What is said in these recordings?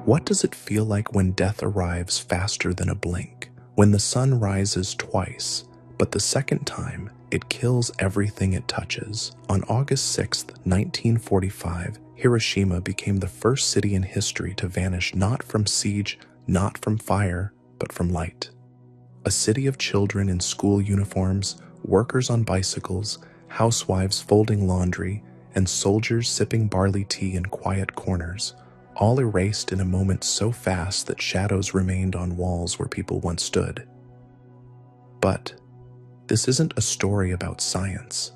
What does it feel like when death arrives faster than a blink? When the sun rises twice, but the second time, it kills everything it touches. On August 6th, 1945, Hiroshima became the first city in history to vanish not from siege, not from fire, but from light. A city of children in school uniforms, workers on bicycles, housewives folding laundry, and soldiers sipping barley tea in quiet corners, all erased in a moment so fast that shadows remained on walls where people once stood. But this isn't a story about science.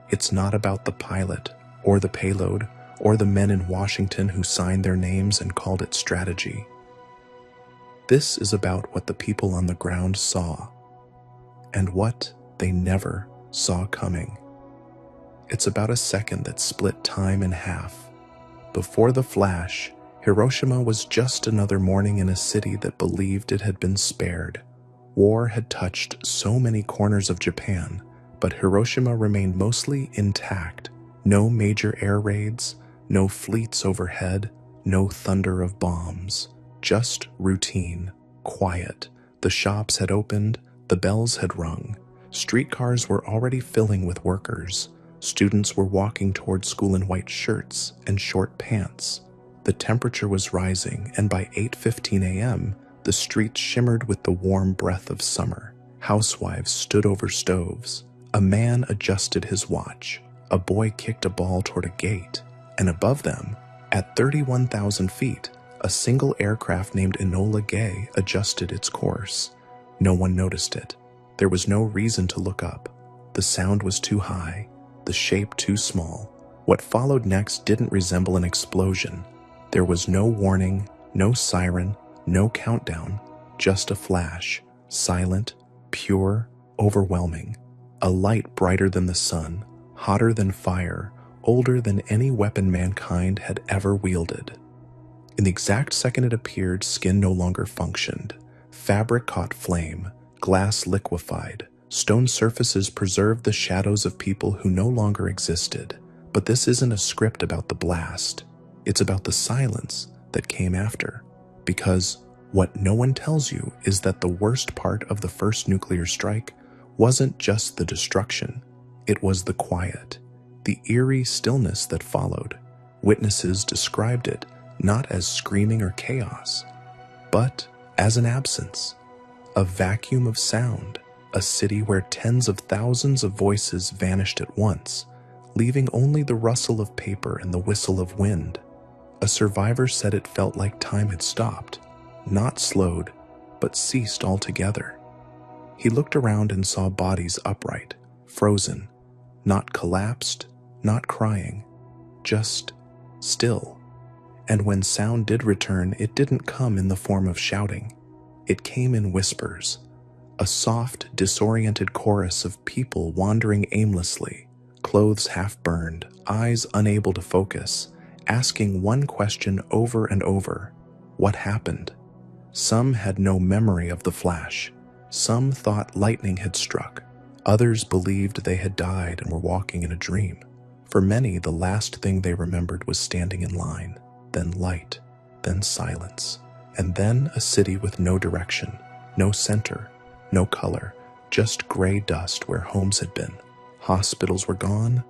It's not about the pilot, or the payload, or the men in Washington who signed their names and called it strategy. This is about what the people on the ground saw, and what they never saw coming. It's about a second that split time in half. Before the flash, Hiroshima was just another morning in a city that believed it had been spared. War had touched so many corners of Japan, but Hiroshima remained mostly intact. No major air raids, no fleets overhead, no thunder of bombs. Just routine, quiet. The shops had opened, the bells had rung. Streetcars were already filling with workers. Students were walking toward school in white shirts and short pants. The temperature was rising, and by 8:15 a.m., the streets shimmered with the warm breath of summer. Housewives stood over stoves. A man adjusted his watch. A boy kicked a ball toward a gate. And above them, at 31,000 feet, a single aircraft named Enola Gay adjusted its course. No one noticed it. There was no reason to look up. The sound was too high, the shape too small. What followed next didn't resemble an explosion. There was no warning, no siren, no countdown, just a flash, silent, pure, overwhelming. A light brighter than the sun, hotter than fire, older than any weapon mankind had ever wielded. In the exact second it appeared, skin no longer functioned. Fabric caught flame, glass liquefied, stone surfaces preserved the shadows of people who no longer existed. But this isn't a script about the blast. It's about the silence that came after. Because what no one tells you is that the worst part of the first nuclear strike wasn't just the destruction. It was the quiet, the eerie stillness that followed. Witnesses described it not as screaming or chaos, but as an absence, a vacuum of sound, a city where tens of thousands of voices vanished at once, leaving only the rustle of paper and the whistle of wind. A survivor said it felt like time had stopped, not slowed, but ceased altogether. He looked around and saw bodies upright, frozen, not collapsed, not crying, just still. And when sound did return, it didn't come in the form of shouting. It came in whispers, a soft, disoriented chorus of people wandering aimlessly, clothes half burned, eyes unable to focus, asking one question over and over: what happened? Some had no memory of the flash. Some thought lightning had struck. Others believed they had died and were walking in a dream. For many, the last thing they remembered was standing in line, then light, then silence, and then a city with no direction, no center, no color, just gray dust where homes had been. Hospitals were gone,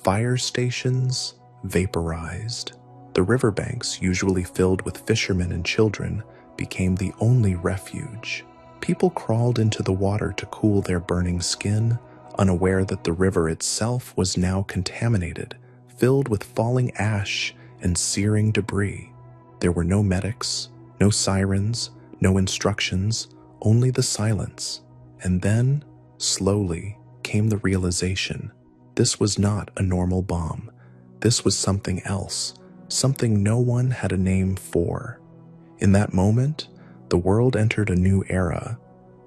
fire stations vaporized. The riverbanks, usually filled with fishermen and children, became the only refuge. People crawled into the water to cool their burning skin, unaware that the river itself was now contaminated, filled with falling ash and searing debris. There were no medics, no sirens, no instructions, only the silence. And then, slowly, came the realization: this was not a normal bomb. This was something else, something no one had a name for. In that moment, the world entered a new era,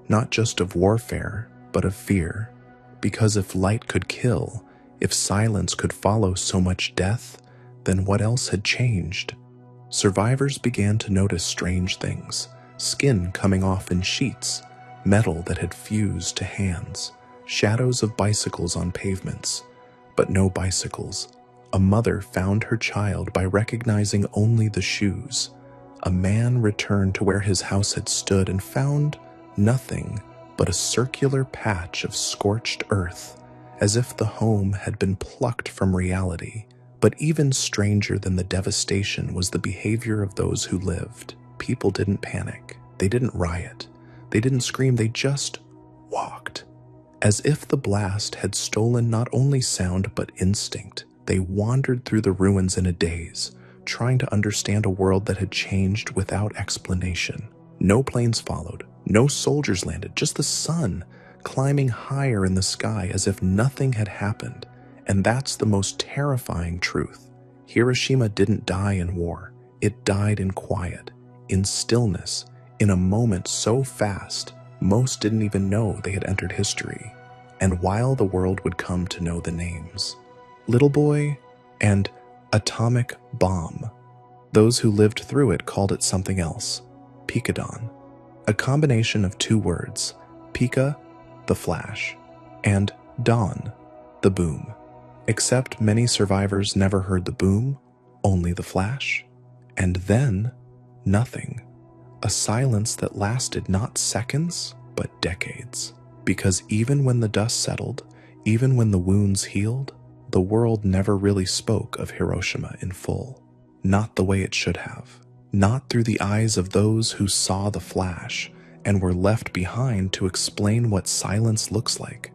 not just of warfare, but of fear. Because if light could kill, if silence could follow so much death, then what else had changed? Survivors began to notice strange things: skin coming off in sheets, metal that had fused to hands, shadows of bicycles on pavements, but no bicycles. A mother found her child by recognizing only the shoes. a man returned to where his house had stood and found nothing but a circular patch of scorched earth, as if the home had been plucked from reality. But even stranger than the devastation was the behavior of those who lived. People didn't panic. They didn't riot. They didn't scream. They just walked. As if the blast had stolen not only sound but instinct. They wandered through the ruins in a daze, trying to understand a world that had changed without explanation. No planes followed. No soldiers landed. Just the sun climbing higher in the sky as if nothing had happened. And that's the most terrifying truth. Hiroshima didn't die in war. It died in quiet, in stillness, in a moment so fast, most didn't even know they had entered history. And while the world would come to know the names, Little Boy and Atomic Bomb, those who lived through it called it something else, Picadon, a combination of two words, Pika, the flash, and Dawn, the boom. Except many survivors never heard the boom, only the flash, and then nothing. A silence that lasted not seconds, but decades. Because even when the dust settled, even when the wounds healed, the world never really spoke of Hiroshima in full. Not the way it should have. Not through the eyes of those who saw the flash and were left behind to explain what silence looks like.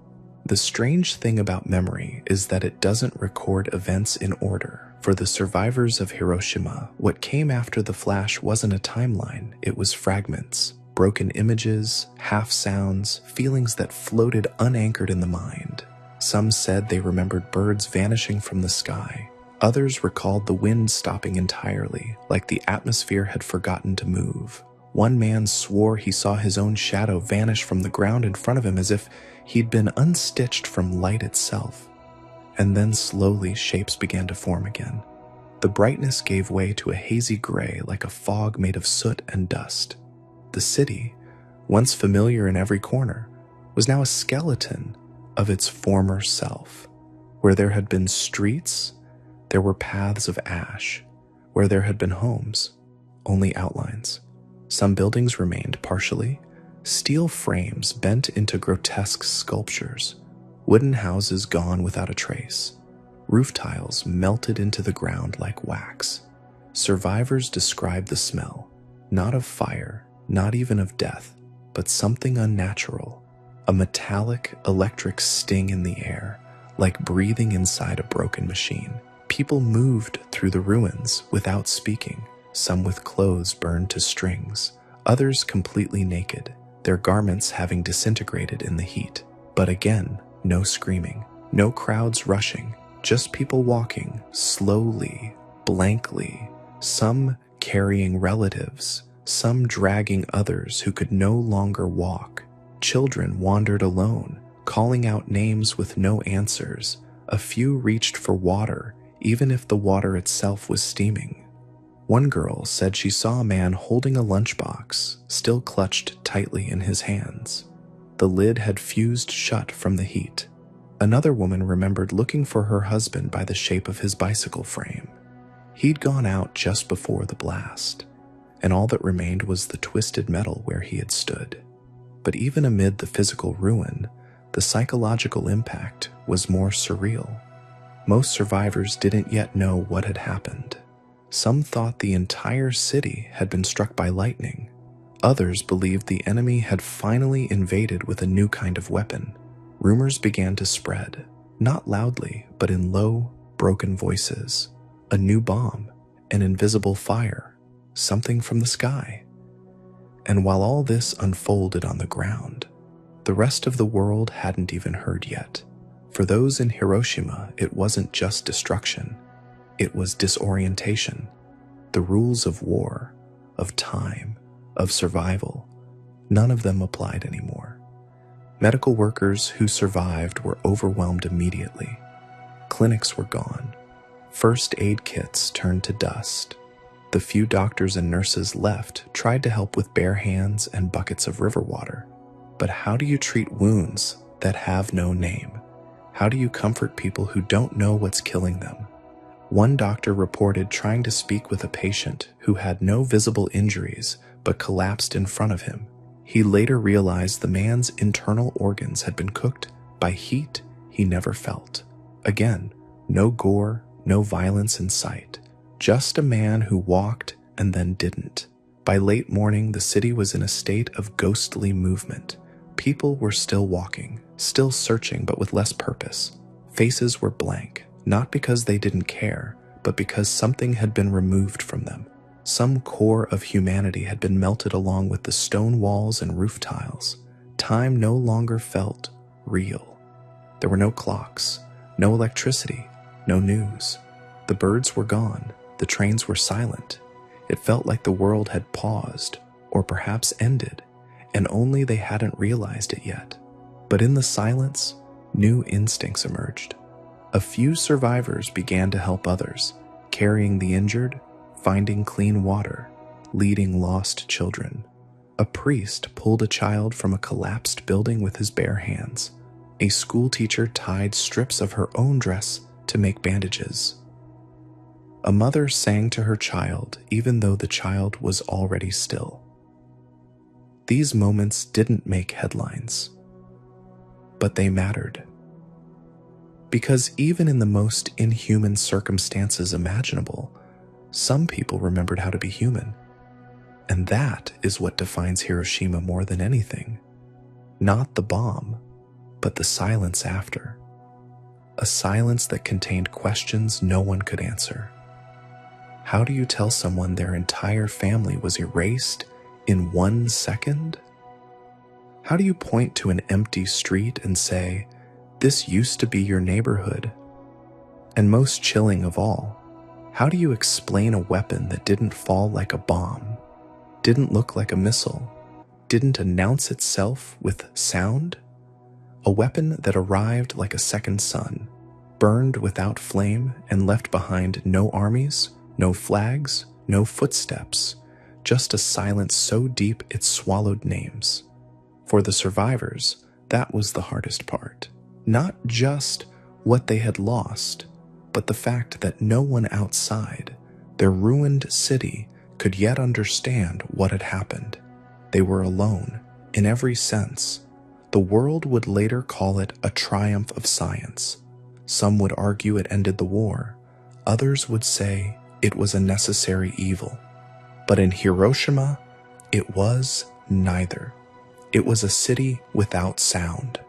The strange thing about memory is that it doesn't record events in order. For the survivors of Hiroshima, what came after the flash wasn't a timeline, it was fragments, broken images, half sounds, feelings that floated unanchored in the mind. Some said they remembered birds vanishing from the sky. Others recalled the wind stopping entirely, like the atmosphere had forgotten to move. One man swore he saw his own shadow vanish from the ground in front of him as if he'd been unstitched from light itself. And then slowly shapes began to form again. The brightness gave way to a hazy gray like a fog made of soot and dust. The city, once familiar in every corner, was now a skeleton of its former self. Where there had been streets, there were paths of ash. Where there had been homes, only outlines. Some buildings remained partially, steel frames bent into grotesque sculptures, wooden houses gone without a trace, roof tiles melted into the ground like wax. Survivors described the smell, not of fire, not even of death, but something unnatural, a metallic, electric sting in the air, like breathing inside a broken machine. People moved through the ruins without speaking, some with clothes burned to strings, others completely naked, their garments having disintegrated in the heat. But again, no screaming, no crowds rushing, just people walking slowly, blankly, some carrying relatives, some dragging others who could no longer walk. Children wandered alone, calling out names with no answers. A few reached for water, even if the water itself was steaming. One girl said she saw a man holding a lunchbox, still clutched tightly in his hands. The lid had fused shut from the heat. Another woman remembered looking for her husband by the shape of his bicycle frame. He'd gone out just before the blast, and all that remained was the twisted metal where he had stood. But even amid the physical ruin, the psychological impact was more surreal. Most survivors didn't yet know what had happened. Some thought the entire city had been struck by lightning. Others believed the enemy had finally invaded with a new kind of weapon. Rumors began to spread, not loudly, but in low, broken voices. A new bomb, an invisible fire, something from the sky. And while all this unfolded on the ground, the rest of the world hadn't even heard yet. For those in Hiroshima, it wasn't just destruction. It was disorientation. The rules of war, of time, of survival, none of them applied anymore. Medical workers who survived were overwhelmed immediately. Clinics were gone. First aid kits turned to dust. The few doctors and nurses left tried to help with bare hands and buckets of river water. But how do you treat wounds that have no name? How do you comfort people who don't know what's killing them? One doctor reported trying to speak with a patient who had no visible injuries but collapsed in front of him. He later realized the man's internal organs had been cooked by heat he never felt. Again, no gore, no violence in sight. Just a man who walked and then didn't. By late morning, the city was in a state of ghostly movement. People were still walking, still searching, but with less purpose. Faces were blank, not because they didn't care, but because something had been removed from them. Some core of humanity had been melted along with the stone walls and roof tiles. Time no longer felt real. There were no clocks, no electricity, no news. The birds were gone. The trains were silent. It felt like the world had paused, or perhaps ended, and only they hadn't realized it yet. But in the silence, new instincts emerged. A few survivors began to help others, carrying the injured, finding clean water, leading lost children. A priest pulled a child from a collapsed building with his bare hands. A schoolteacher tied strips of her own dress to make bandages. A mother sang to her child even though the child was already still. These moments didn't make headlines, but they mattered. Because even in the most inhuman circumstances imaginable, some people remembered how to be human. And that is what defines Hiroshima more than anything. Not the bomb, but the silence after. A silence that contained questions no one could answer. How do you tell someone their entire family was erased in 1 second? How do you point to an empty street and say, "This used to be your neighborhood"? And most chilling of all, how do you explain a weapon that didn't fall like a bomb, didn't look like a missile, didn't announce itself with sound? A weapon that arrived like a second sun, burned without flame and left behind no armies, no flags, no footsteps, just a silence so deep it swallowed names. For the survivors, that was the hardest part. Not just what they had lost, but the fact that no one outside their ruined city could yet understand what had happened. They were alone, in every sense. The world would later call it a triumph of science. Some would argue it ended the war. Others would say it was a necessary evil. But in Hiroshima, it was neither. It was a city without sound,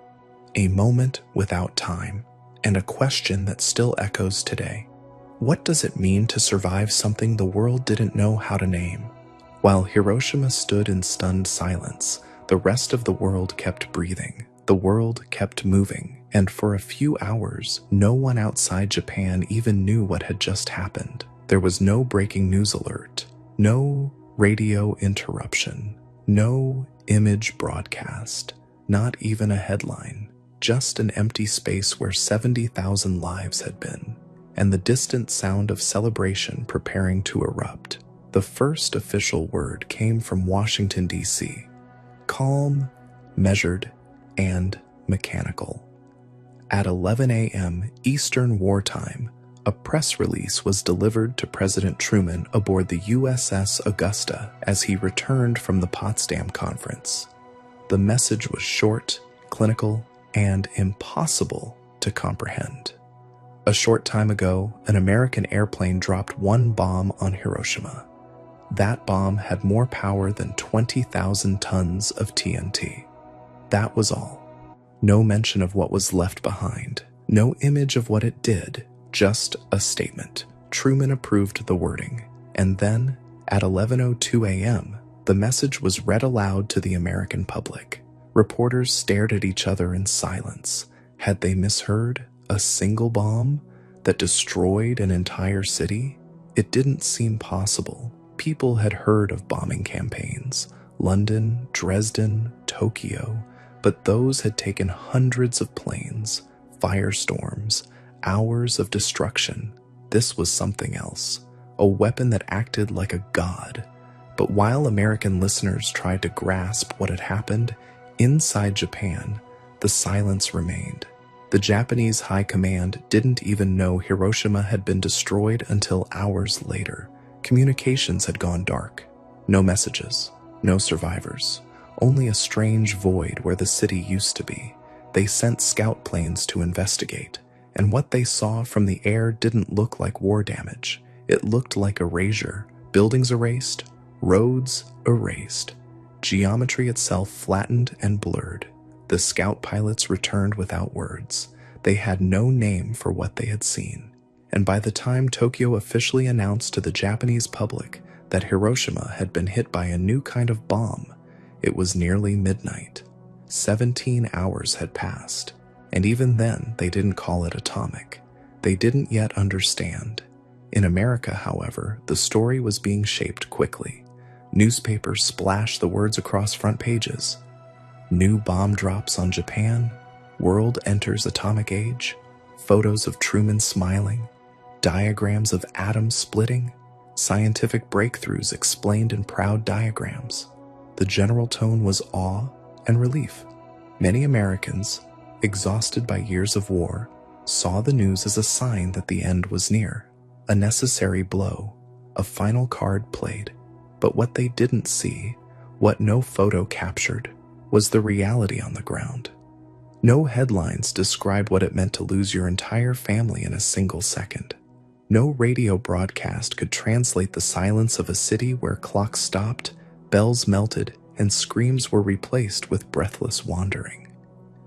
a moment without time, and a question that still echoes today. What does it mean to survive something the world didn't know how to name? While Hiroshima stood in stunned silence, the rest of the world kept breathing. The world kept moving, and for a few hours, no one outside Japan even knew what had just happened. There was no breaking news alert, no radio interruption, no image broadcast, not even a headline, just an empty space where 70,000 lives had been, and the distant sound of celebration preparing to erupt. The first official word came from Washington, D.C., calm, measured, and mechanical. At 11 a.m. Eastern Wartime, a press release was delivered to President Truman aboard the USS Augusta as he returned from the Potsdam Conference. The message was short, clinical, and impossible to comprehend. A short time ago, an American airplane dropped one bomb on Hiroshima. That bomb had more power than 20,000 tons of TNT. That was all. No mention of what was left behind. No image of what it did. Just a statement. Truman approved the wording. And then, at 11:02 a.m., the message was read aloud to the American public. Reporters stared at each other in silence. Had they misheard? A single bomb that destroyed an entire city? It didn't seem possible. People had heard of bombing campaigns. London, Dresden, Tokyo. But those had taken hundreds of planes, firestorms, hours of destruction. This was something else, a weapon that acted like a god. But while American listeners tried to grasp what had happened, inside Japan, the silence remained. The Japanese high command didn't even know Hiroshima had been destroyed until hours later. Communications had gone dark. No messages, no survivors, only a strange void where the city used to be. They sent scout planes to investigate, and what they saw from the air didn't look like war damage. It looked like erasure. Buildings erased, roads erased, geometry itself flattened and blurred. The scout pilots returned without words. They had no name for what they had seen. And by the time Tokyo officially announced to the Japanese public that Hiroshima had been hit by a new kind of bomb, it was nearly midnight. 17 hours had passed, and even then they didn't call it atomic. They didn't yet understand. In America, however, the story was being shaped quickly. Newspapers splashed the words across front pages. New bomb drops on Japan, world enters atomic age, photos of Truman smiling, diagrams of atoms splitting, scientific breakthroughs explained in proud diagrams. The general tone was awe and relief. Many Americans, exhausted by years of war, saw the news as a sign that the end was near. A necessary blow, a final card played. But what they didn't see, what no photo captured, was the reality on the ground. No headlines described what it meant to lose your entire family in a single second. No radio broadcast could translate the silence of a city where clocks stopped, bells melted, and screams were replaced with breathless wandering.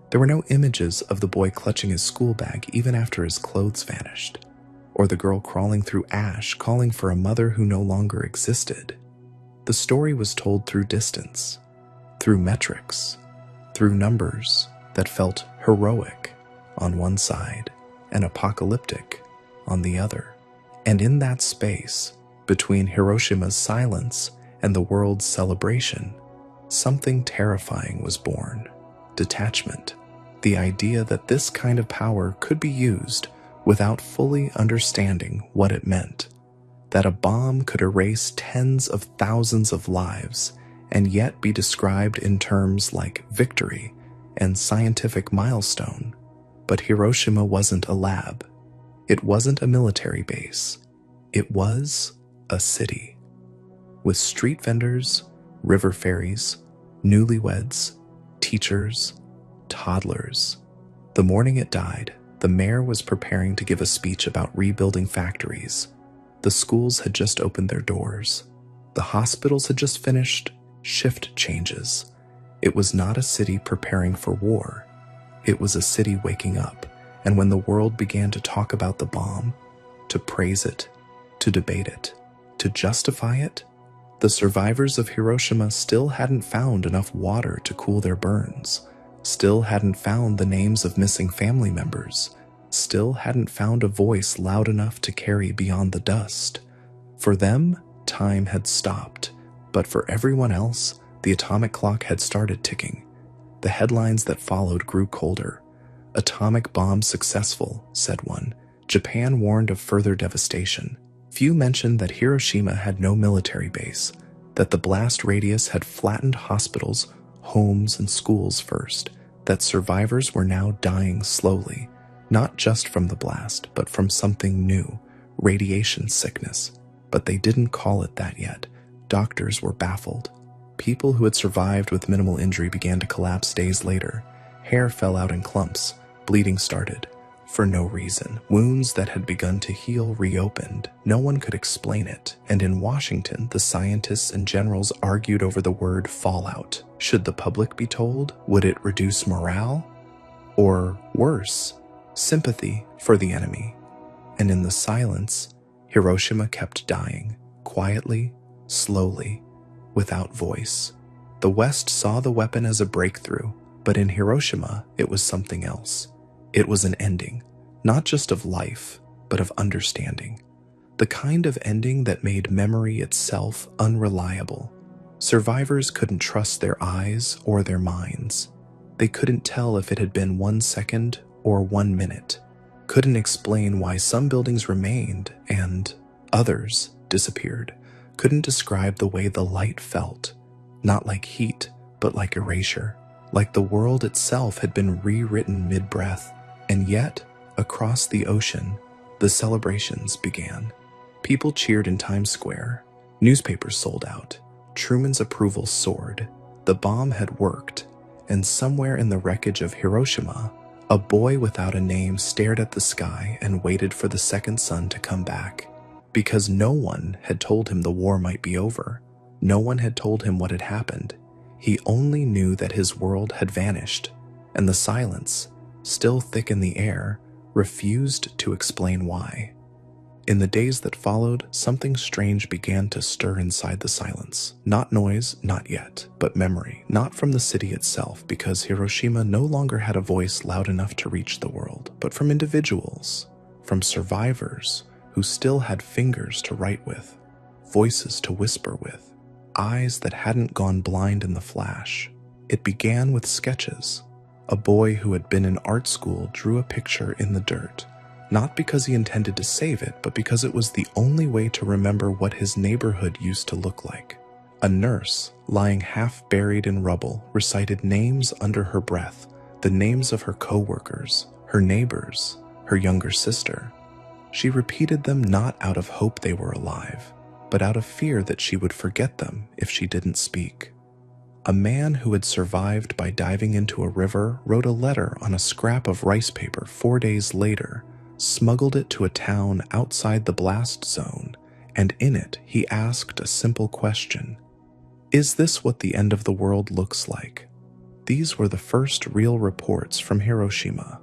There were no images of the boy clutching his school bag even after his clothes vanished, or the girl crawling through ash calling for a mother who no longer existed. The story was told through distance, through metrics, through numbers that felt heroic on one side and apocalyptic on the other. And in that space, between Hiroshima's silence and the world's celebration, something terrifying was born. Detachment, the idea that this kind of power could be used without fully understanding what it meant, that a bomb could erase tens of thousands of lives and yet be described in terms like victory and scientific milestone. But Hiroshima wasn't a lab. It wasn't a military base. It was a city. With street vendors, river ferries, newlyweds, teachers, toddlers. The morning it died, the mayor was preparing to give a speech about rebuilding factories. The schools had just opened their doors. The hospitals had just finished shift changes. It was not a city preparing for war. It was a city waking up, and when the world began to talk about the bomb, to praise it, to debate it, to justify it, the survivors of Hiroshima still hadn't found enough water to cool their burns, still hadn't found the names of missing family members, still hadn't found a voice loud enough to carry beyond the dust. For them, time had stopped, but for everyone else, the atomic clock had started ticking. The headlines that followed grew colder. "Atomic bomb successful," said one. Japan warned of further devastation. Few mentioned that Hiroshima had no military base, that the blast radius had flattened hospitals, homes, and schools first, that survivors were now dying slowly, not just from the blast, but from something new, radiation sickness. But they didn't call it that yet. Doctors were baffled. People who had survived with minimal injury began to collapse days later. Hair fell out in clumps. Bleeding started. For no reason. Wounds that had begun to heal reopened. No one could explain it. And in Washington, the scientists and generals argued over the word fallout. Should the public be told? Would it reduce morale? Or worse, sympathy for the enemy? And in the silence, Hiroshima kept dying, quietly, slowly, without voice. The West saw the weapon as a breakthrough, but in Hiroshima, it was something else. It was an ending, not just of life, but of understanding. The kind of ending that made memory itself unreliable. Survivors couldn't trust their eyes or their minds. They couldn't tell if it had been 1 second or 1 minute. Couldn't explain why some buildings remained and others disappeared. Couldn't describe the way the light felt. Not like heat, but like erasure. Like the world itself had been rewritten mid-breath. And yet, across the ocean, the celebrations began. People cheered in Times Square. Newspapers sold out. Truman's approval soared. The bomb had worked, and somewhere in the wreckage of Hiroshima, a boy without a name stared at the sky and waited for the second sun to come back. Because no one had told him the war might be over. No one had told him what had happened. He only knew that his world had vanished, and the silence, still thick in the air, refused to explain why. In the days that followed, something strange began to stir inside the silence. Not noise, not yet, but memory. Not from the city itself, because Hiroshima no longer had a voice loud enough to reach the world, but from individuals, from survivors who still had fingers to write with, voices to whisper with, eyes that hadn't gone blind in the flash. It began with sketches. A boy who had been in art school drew a picture in the dirt. Not because he intended to save it, but because it was the only way to remember what his neighborhood used to look like. A nurse, lying half buried in rubble, recited names under her breath, the names of her co-workers, her neighbors, her younger sister. She repeated them not out of hope they were alive, but out of fear that she would forget them if she didn't speak. A man who had survived by diving into a river wrote a letter on a scrap of rice paper 4 days later, smuggled it to a town outside the blast zone, and in it he asked a simple question. Is this what the end of the world looks like? These were the first real reports from Hiroshima.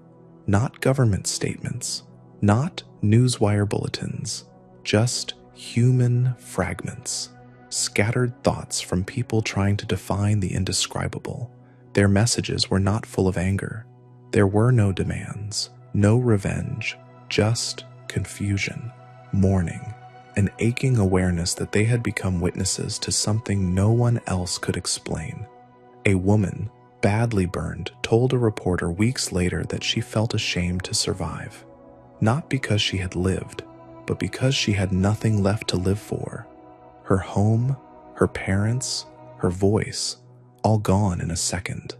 Not government statements, not newswire bulletins, just human fragments. Scattered thoughts from people trying to define the indescribable. Their messages were not full of anger. There were no demands, no revenge, just confusion, mourning, an aching awareness that they had become witnesses to something no one else could explain. A woman, badly burned, told a reporter weeks later that she felt ashamed to survive. Not because she had lived, but because she had nothing left to live for. Her home, her parents, her voice, all gone in a second.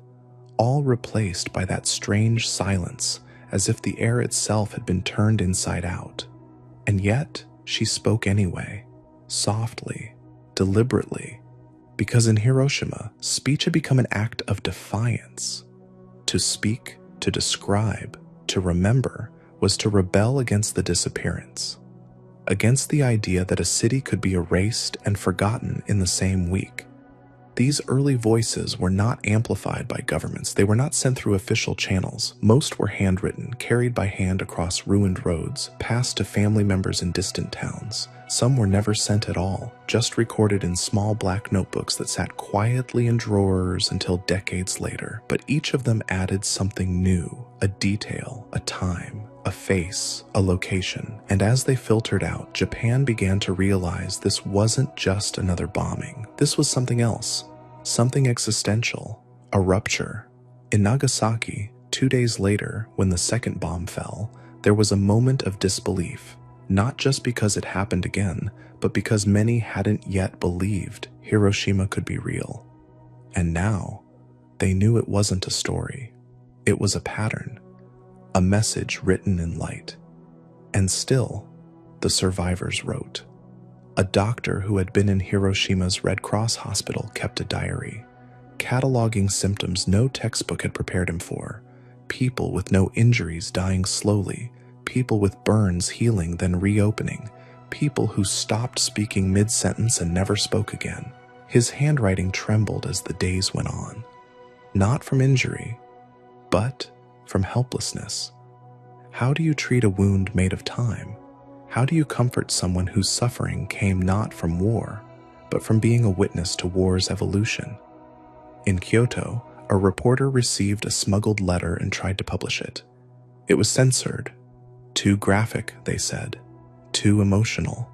All replaced by that strange silence, as if the air itself had been turned inside out. And yet, she spoke anyway, softly, deliberately, because in Hiroshima, speech had become an act of defiance. To speak, to describe, to remember, was to rebel against the disappearance, against the idea that a city could be erased and forgotten in the same week. These early voices were not amplified by governments. They were not sent through official channels. Most were handwritten, carried by hand across ruined roads, passed to family members in distant towns. Some were never sent at all, just recorded in small black notebooks that sat quietly in drawers until decades later. But each of them added something new, a detail, a time, a face, a location. And as they filtered out, Japan began to realize this wasn't just another bombing. This was something else, something existential, a rupture. In Nagasaki, 2 days later, when the second bomb fell, there was a moment of disbelief, not just because it happened again, but because many hadn't yet believed Hiroshima could be real. And now, they knew it wasn't a story. It was a pattern. A message written in light. And still, the survivors wrote. A doctor who had been in Hiroshima's Red Cross hospital kept a diary, cataloging symptoms no textbook had prepared him for. People with no injuries dying slowly, people with burns healing then reopening, people who stopped speaking mid-sentence and never spoke again. His handwriting trembled as the days went on. Not from injury, but from helplessness. How do you treat a wound made of time? How do you comfort someone whose suffering came not from war, but from being a witness to war's evolution? In Kyoto, a reporter received a smuggled letter and tried to publish it. It was censored. Too graphic, they said. Too emotional.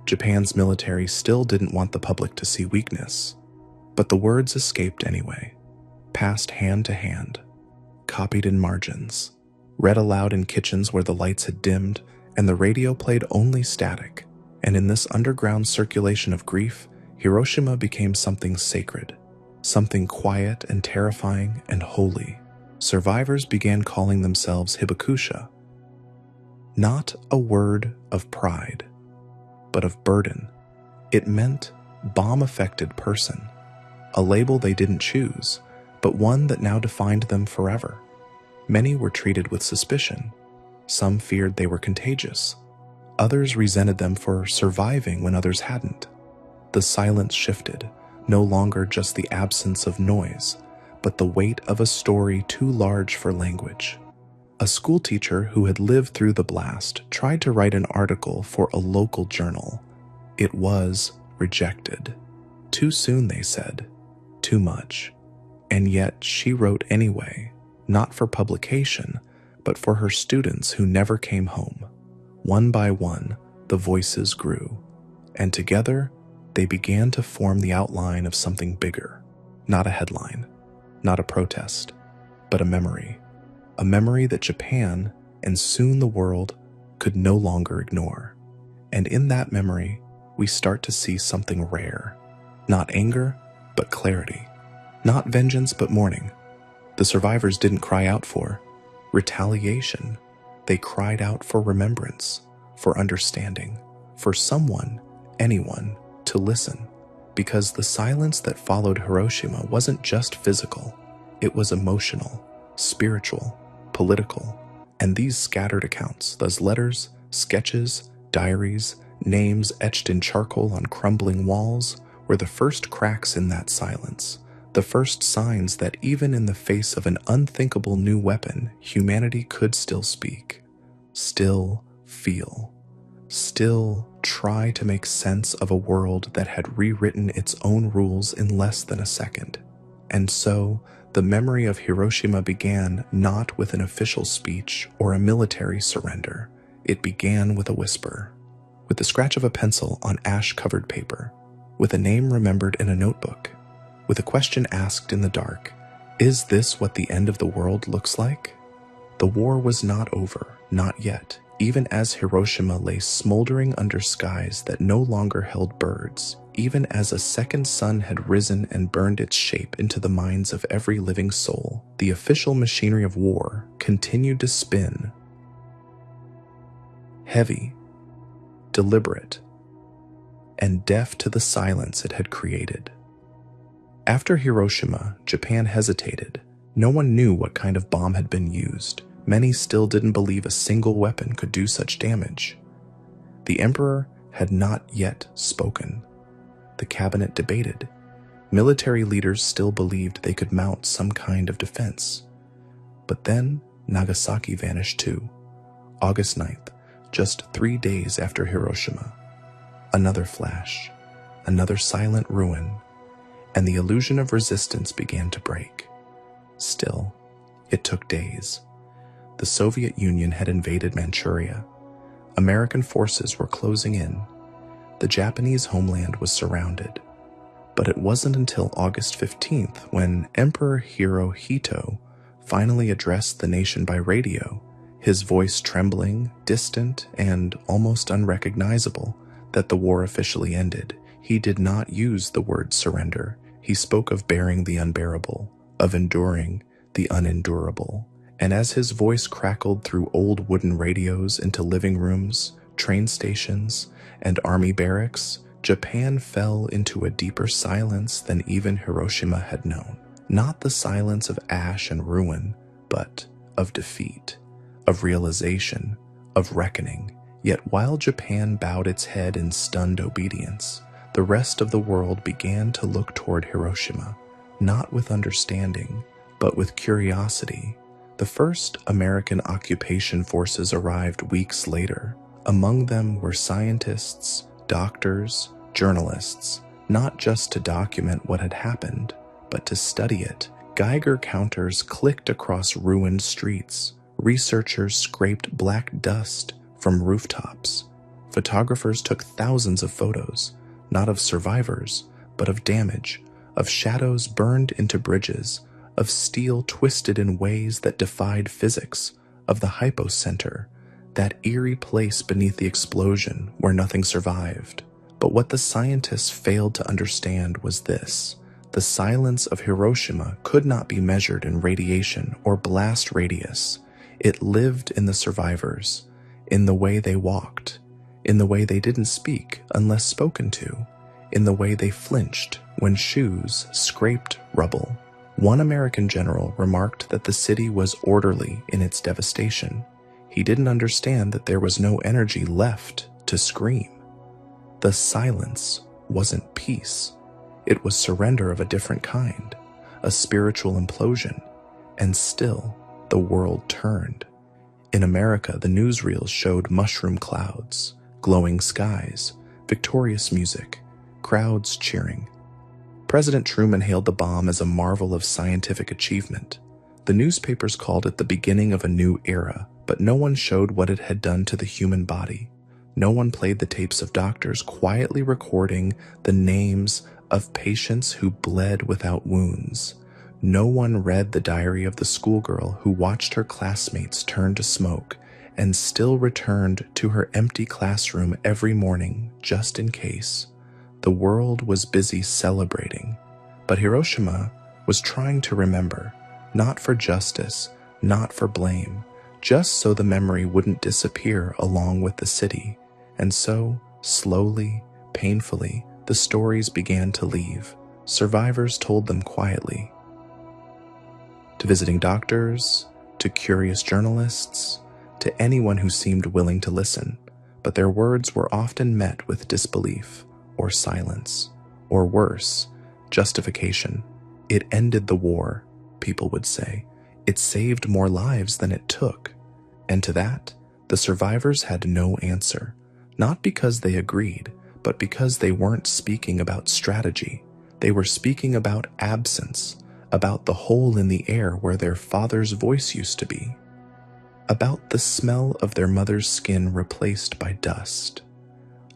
Japan's military still didn't want the public to see weakness. But the words escaped anyway, passed hand to hand, copied in margins, read aloud in kitchens where the lights had dimmed and the radio played only static. And in this underground circulation of grief, Hiroshima became something sacred, something quiet and terrifying and holy. survivors began calling themselves hibakusha, not a word of pride, but of burden. It meant bomb-affected person, a label they didn't choose, but one that now defined them forever. Many were treated with suspicion. Some feared they were contagious. Others resented them for surviving when others hadn't. The silence shifted, no longer just the absence of noise, but the weight of a story too large for language. A schoolteacher who had lived through the blast tried to write an article for a local journal. It was rejected. Too soon, they said. Too much. And yet she wrote anyway, not for publication, but for her students who never came home. One by one, the voices grew, and together they began to form the outline of something bigger. Not a headline, not a protest, but a memory. A memory that Japan, and soon the world, could no longer ignore. And in that memory, we start to see something rare. Not anger, but clarity. Not vengeance, but mourning. The survivors didn't cry out for retaliation. They cried out for remembrance, for understanding, for someone, anyone, to listen. Because the silence that followed Hiroshima wasn't just physical. It was emotional, spiritual, political. And these scattered accounts, those letters, sketches, diaries, names etched in charcoal on crumbling walls, were the first cracks in that silence. The first signs that even in the face of an unthinkable new weapon, humanity could still speak, still feel, still try to make sense of a world that had rewritten its own rules in less than a second. And so, the memory of Hiroshima began not with an official speech or a military surrender. It began with a whisper, with the scratch of a pencil on ash-covered paper, with a name remembered in a notebook, with a question asked in the dark, is this what the end of the world looks like? The war was not over, not yet, even as Hiroshima lay smoldering under skies that no longer held birds, even as a second sun had risen and burned its shape into the minds of every living soul. The official machinery of war continued to spin, heavy, deliberate, and deaf to the silence it had created. After Hiroshima, Japan hesitated. No one knew what kind of bomb had been used. Many still didn't believe a single weapon could do such damage. The emperor had not yet spoken. The cabinet debated. Military leaders still believed they could mount some kind of defense. But then Nagasaki vanished too. August 9th, just 3 days after Hiroshima. Another flash, another silent ruin, and the illusion of resistance began to break. Still, it took days. The Soviet Union had invaded Manchuria. American forces were closing in. The Japanese homeland was surrounded. But it wasn't until August 15th when Emperor Hirohito finally addressed the nation by radio, his voice trembling, distant, and almost unrecognizable, that the war officially ended. He did not use the word surrender. He spoke of bearing the unbearable, of enduring the unendurable. And as his voice crackled through old wooden radios into living rooms, train stations, and army barracks, Japan fell into a deeper silence than even Hiroshima had known. Not the silence of ash and ruin, but of defeat, of realization, of reckoning. Yet while Japan bowed its head in stunned obedience, the rest of the world began to look toward Hiroshima, not with understanding, but with curiosity. The first American occupation forces arrived weeks later. Among them were scientists, doctors, journalists, not just to document what had happened, but to study it. Geiger counters clicked across ruined streets. Researchers scraped black dust from rooftops. Photographers took thousands of photos, not of survivors, but of damage, of shadows burned into bridges, of steel twisted in ways that defied physics, of the hypocenter, that eerie place beneath the explosion where nothing survived. But what the scientists failed to understand was this: The silence of Hiroshima could not be measured in radiation or blast radius. It lived in the survivors, in the way they walked, in the way they didn't speak unless spoken to, in the way they flinched when shoes scraped rubble. One American general remarked that the city was orderly in its devastation. He didn't understand that there was no energy left to scream. The silence wasn't peace. It was surrender of a different kind, a spiritual implosion, and still the world turned. In America, the newsreels showed mushroom clouds, glowing skies, victorious music, crowds cheering. President Truman hailed the bomb as a marvel of scientific achievement. The newspapers called it the beginning of a new era, but no one showed what it had done to the human body. No one played the tapes of doctors quietly recording the names of patients who bled without wounds. No one read the diary of the schoolgirl who watched her classmates turn to smoke and still returned to her empty classroom every morning just in case. The world was busy celebrating, but Hiroshima was trying to remember, not for justice, not for blame, just so the memory wouldn't disappear along with the city. And so, slowly, painfully, the stories began to leave. Survivors told them quietly. To visiting doctors, to curious journalists, to anyone who seemed willing to listen, but their words were often met with disbelief, or silence, or worse, justification. It ended the war, people would say. It saved more lives than it took. And to that, the survivors had no answer, not because they agreed, but because they weren't speaking about strategy. They were speaking about absence, about the hole in the air where their father's voice used to be, about the smell of their mother's skin replaced by dust,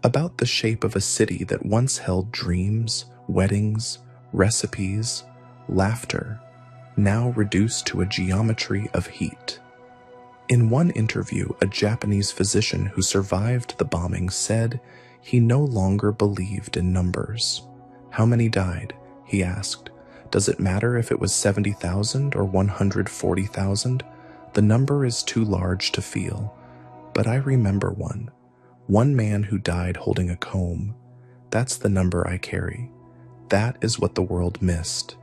about the shape of a city that once held dreams, weddings, recipes, laughter, now reduced to a geometry of heat. In one interview, a Japanese physician who survived the bombing said he no longer believed in numbers. How many died? He asked. Does it matter if it was 70,000 or 140,000? The number is too large to feel. But I remember one man who died holding a comb. That's the number I carry. That is what the world missed.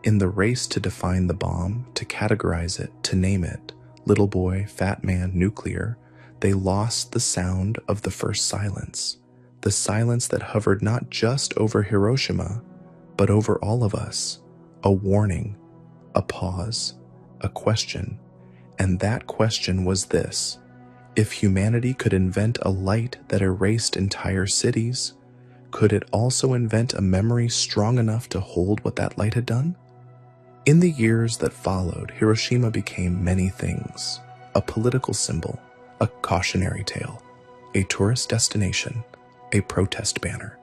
In the race to define the bomb, to categorize it, to name it, little boy, fat man, nuclear, they lost the sound of the first silence. The silence that hovered not just over Hiroshima, but over all of us. A warning, a pause, a question. And that question was this: if humanity could invent a light that erased entire cities, could it also invent a memory strong enough to hold what that light had done? In the years that followed, Hiroshima became many things: a political symbol, a cautionary tale, a tourist destination, a protest banner.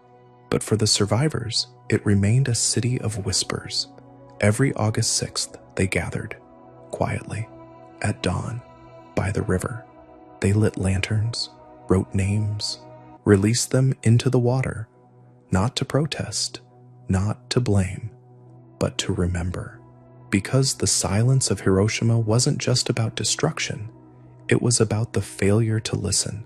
But for the survivors, it remained a city of whispers. Every August 6th, they gathered, quietly, at dawn, by the river. They lit lanterns, wrote names, released them into the water, not to protest, not to blame, but to remember. Because the silence of Hiroshima wasn't just about destruction, it was about the failure to listen,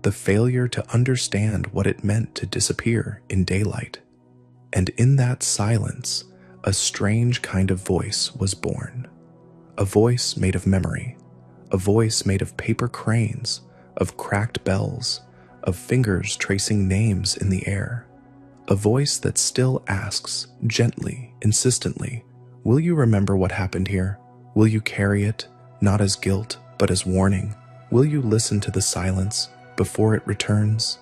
the failure to understand what it meant to disappear in daylight. And in that silence, a strange kind of voice was born. A voice made of memory, a voice made of paper cranes, of cracked bells, of fingers tracing names in the air. A voice that still asks, gently, insistently, will you remember what happened here? Will you carry it, not as guilt, but as warning? Will you listen to the silence before it returns?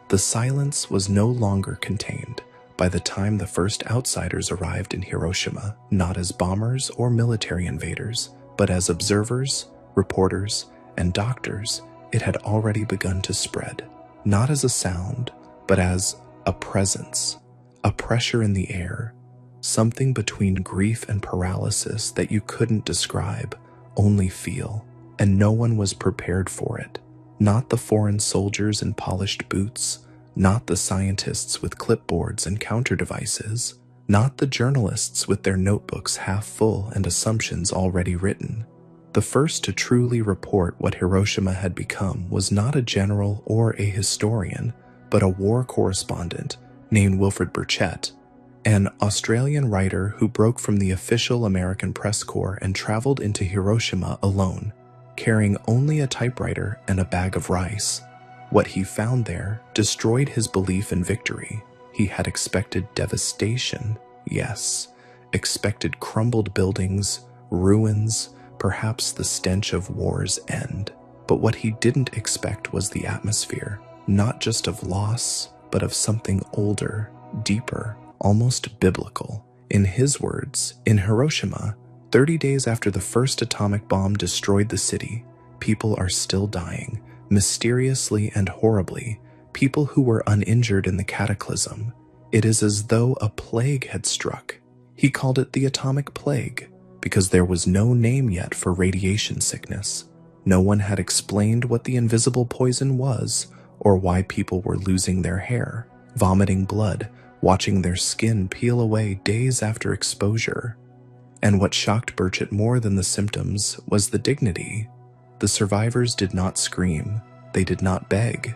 The silence was no longer contained by the time the first outsiders arrived in Hiroshima, not as bombers or military invaders, but as observers, reporters, and doctors. It had already begun to spread, not as a sound, but as a presence, a pressure in the air, something between grief and paralysis that you couldn't describe, only feel, and no one was prepared for it. Not the foreign soldiers in polished boots, not the scientists with clipboards and counter devices, not the journalists with their notebooks half full and assumptions already written. The first to truly report what Hiroshima had become was not a general or a historian, but a war correspondent named Wilfred Burchett, an Australian writer who broke from the official American press corps and traveled into Hiroshima alone, carrying only a typewriter and a bag of rice. What he found there destroyed his belief in victory. He had expected devastation, yes, expected crumbled buildings, ruins, perhaps the stench of war's end. But what he didn't expect was the atmosphere, not just of loss, but of something older, deeper, almost biblical. In his words, in Hiroshima, 30 days after the first atomic bomb destroyed the city, people are still dying, mysteriously and horribly, people who were uninjured in the cataclysm. It is as though a plague had struck. He called it the atomic plague, because there was no name yet for radiation sickness. No one had explained what the invisible poison was, or why people were losing their hair, vomiting blood, watching their skin peel away days after exposure. And what shocked Burchett more than the symptoms was the dignity. The survivors did not scream. They did not beg.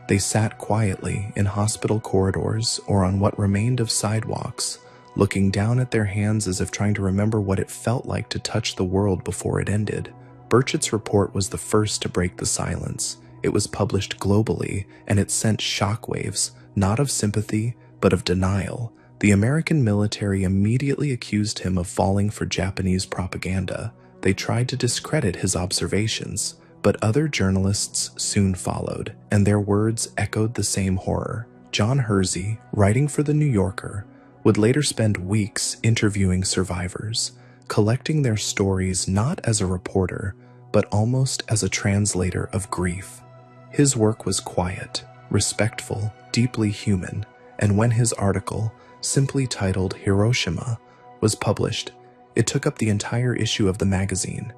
They sat quietly in hospital corridors or on what remained of sidewalks, looking down at their hands as if trying to remember what it felt like to touch the world before it ended. Burchett's report was the first to break the silence. It was published globally, and it sent shockwaves, not of sympathy, but of denial. The American military immediately accused him of falling for Japanese propaganda. They tried to discredit his observations, but other journalists soon followed, and their words echoed the same horror. John Hersey, writing for The New Yorker, would later spend weeks interviewing survivors, collecting their stories not as a reporter, but almost as a translator of grief. His work was quiet, respectful, deeply human, and when his article, simply titled Hiroshima, was published, it took up the entire issue of the magazine.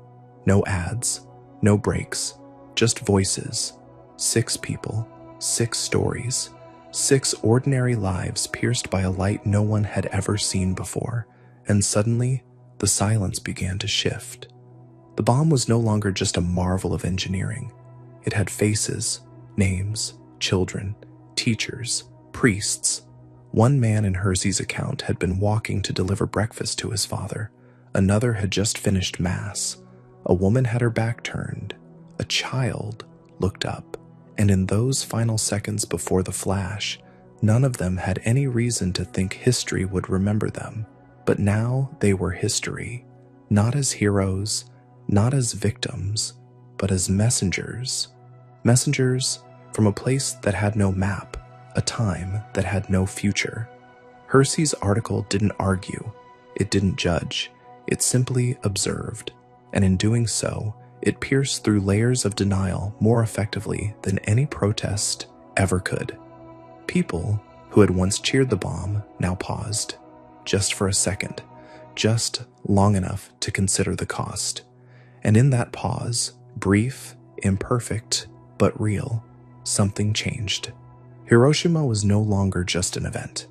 No ads, no breaks, just voices. 6 people, 6 stories, 6 ordinary lives pierced by a light no one had ever seen before, and suddenly, the silence began to shift. The bomb was no longer just a marvel of engineering. It had faces, names, children, teachers, priests. One man in Hersey's account had been walking to deliver breakfast to his father. Another had just finished mass. A woman had her back turned. A child looked up. And in those final seconds before the flash, none of them had any reason to think history would remember them. But now they were history, not as heroes, not as victims, but as messengers. Messengers from a place that had no map, a time that had no future. Hersey's article didn't argue, it didn't judge, it simply observed, and in doing so, it pierced through layers of denial more effectively than any protest ever could. People who had once cheered the bomb now paused, just for a second, just long enough to consider the cost. And in that pause, brief, imperfect, but real, something changed. Hiroshima was no longer just an event.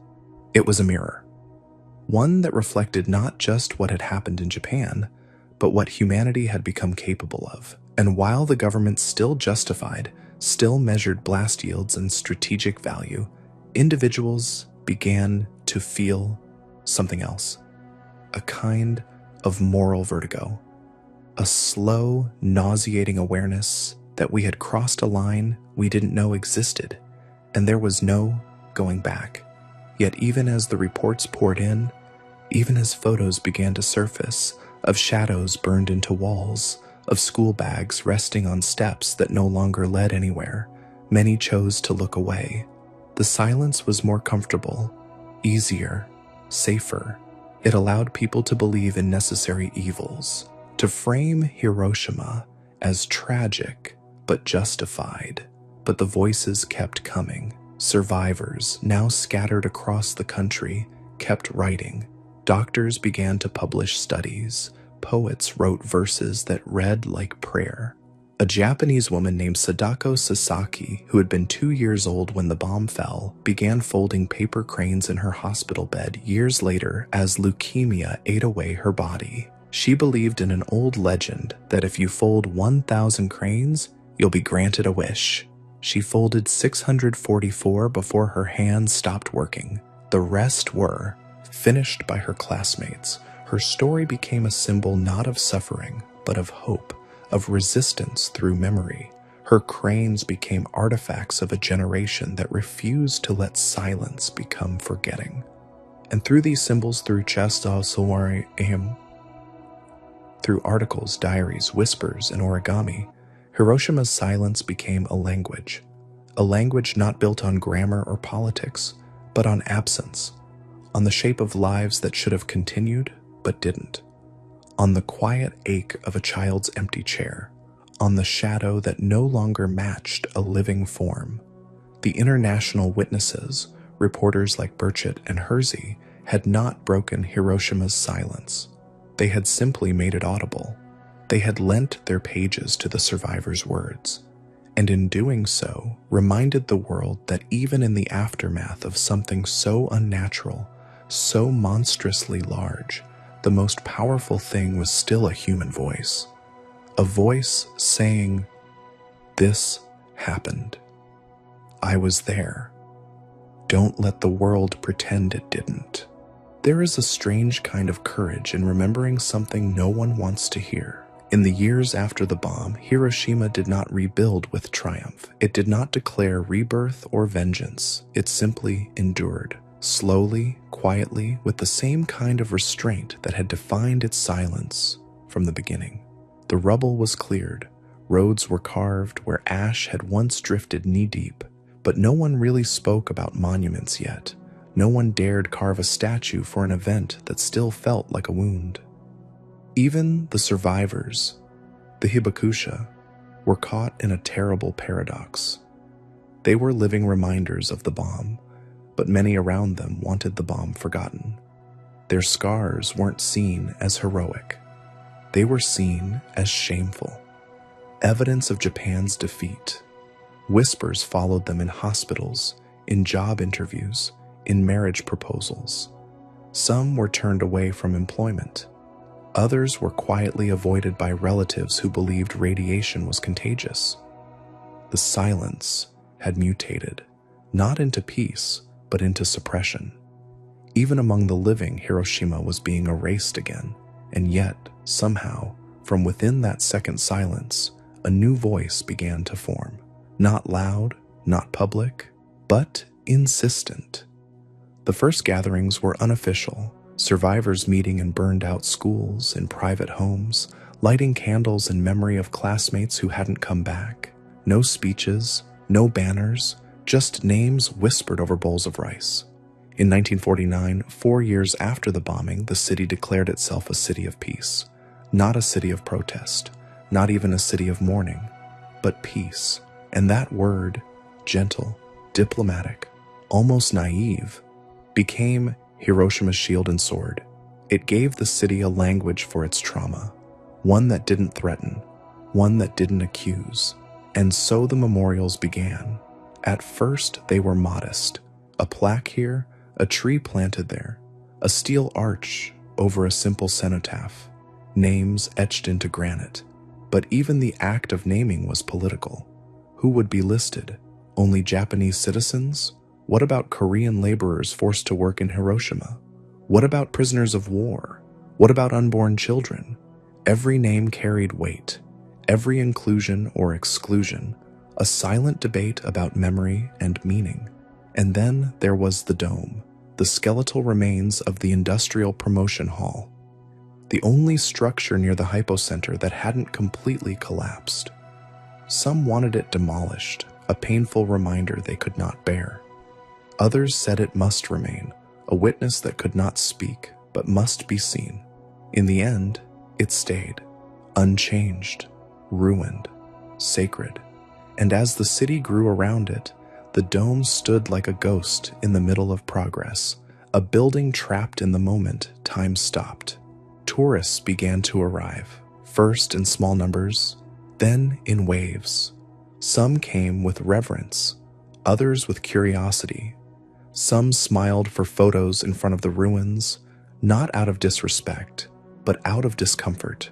It was a mirror. One that reflected not just what had happened in Japan, but what humanity had become capable of. And while the government still justified, still measured blast yields and strategic value, individuals began to feel something else. A kind of moral vertigo. A slow, nauseating awareness that we had crossed a line we didn't know existed, and there was no going back. Yet even as the reports poured in, even as photos began to surface of shadows burned into walls, of school bags resting on steps that no longer led anywhere, many chose to look away. The silence was more comfortable, easier, safer. It allowed people to believe in necessary evils, to frame Hiroshima as tragic but justified. But the voices kept coming. Survivors, now scattered across the country, kept writing. Doctors began to publish studies. Poets wrote verses that read like prayer. A Japanese woman named Sadako Sasaki, who had been 2 years old when the bomb fell, began folding paper cranes in her hospital bed years later as leukemia ate away her body. She believed in an old legend that if you fold 1,000 cranes, you'll be granted a wish. She folded 644 before her hands stopped working. The rest were finished by her classmates. Her story became a symbol not of suffering, but of hope, of resistance through memory. Her cranes became artifacts of a generation that refused to let silence become forgetting. And through these symbols, through through articles, diaries, whispers, and origami, Hiroshima's silence became a language not built on grammar or politics, but on absence, on the shape of lives that should have continued but didn't, on the quiet ache of a child's empty chair, on the shadow that no longer matched a living form. The international witnesses, reporters like Burchett and Hersey, had not broken Hiroshima's silence. They had simply made it audible. They had lent their pages to the survivors' words, and in doing so, reminded the world that even in the aftermath of something so unnatural, so monstrously large, the most powerful thing was still a human voice. A voice saying, "This happened. I was there. Don't let the world pretend it didn't." There is a strange kind of courage in remembering something no one wants to hear. In the years after the bomb, Hiroshima did not rebuild with triumph. It did not declare rebirth or vengeance. It simply endured, slowly, quietly, with the same kind of restraint that had defined its silence from the beginning. The rubble was cleared, roads were carved where ash had once drifted knee-deep, but no one really spoke about monuments yet. No one dared carve a statue for an event that still felt like a wound. Even the survivors, the Hibakusha, were caught in a terrible paradox. They were living reminders of the bomb, but many around them wanted the bomb forgotten. Their scars weren't seen as heroic. They were seen as shameful. Evidence of Japan's defeat. Whispers followed them in hospitals, in job interviews, in marriage proposals. Some were turned away from employment. Others were quietly avoided by relatives who believed radiation was contagious. The silence had mutated, not into peace, but into suppression. Even among the living, Hiroshima was being erased again, and yet, somehow, from within that second silence, a new voice began to form. Not loud, not public, but insistent. The first gatherings were unofficial, survivors meeting in burned-out schools, in private homes, lighting candles in memory of classmates who hadn't come back. No speeches, no banners, just names whispered over bowls of rice. In 1949, 4 years after the bombing, the city declared itself a city of peace. Not a city of protest, not even a city of mourning, but peace. And that word, gentle, diplomatic, almost naive, became Hiroshima's shield and sword. It gave the city a language for its trauma, one that didn't threaten, one that didn't accuse. And so the memorials began. At first, they were modest. A plaque here, a tree planted there, a steel arch over a simple cenotaph, names etched into granite. But even the act of naming was political. Who would be listed? Only Japanese citizens? What about Korean laborers forced to work in Hiroshima? What about prisoners of war? What about unborn children? Every name carried weight, every inclusion or exclusion, a silent debate about memory and meaning. And then there was the dome, the skeletal remains of the Industrial Promotion Hall, the only structure near the hypocenter that hadn't completely collapsed. Some wanted it demolished, a painful reminder they could not bear. Others said it must remain, a witness that could not speak, but must be seen. In the end, it stayed, unchanged, ruined, sacred. And as the city grew around it, the dome stood like a ghost in the middle of progress, a building trapped in the moment time stopped. Tourists began to arrive, first in small numbers, then in waves. Some came with reverence, others with curiosity. Some smiled for photos in front of the ruins, not out of disrespect, but out of discomfort.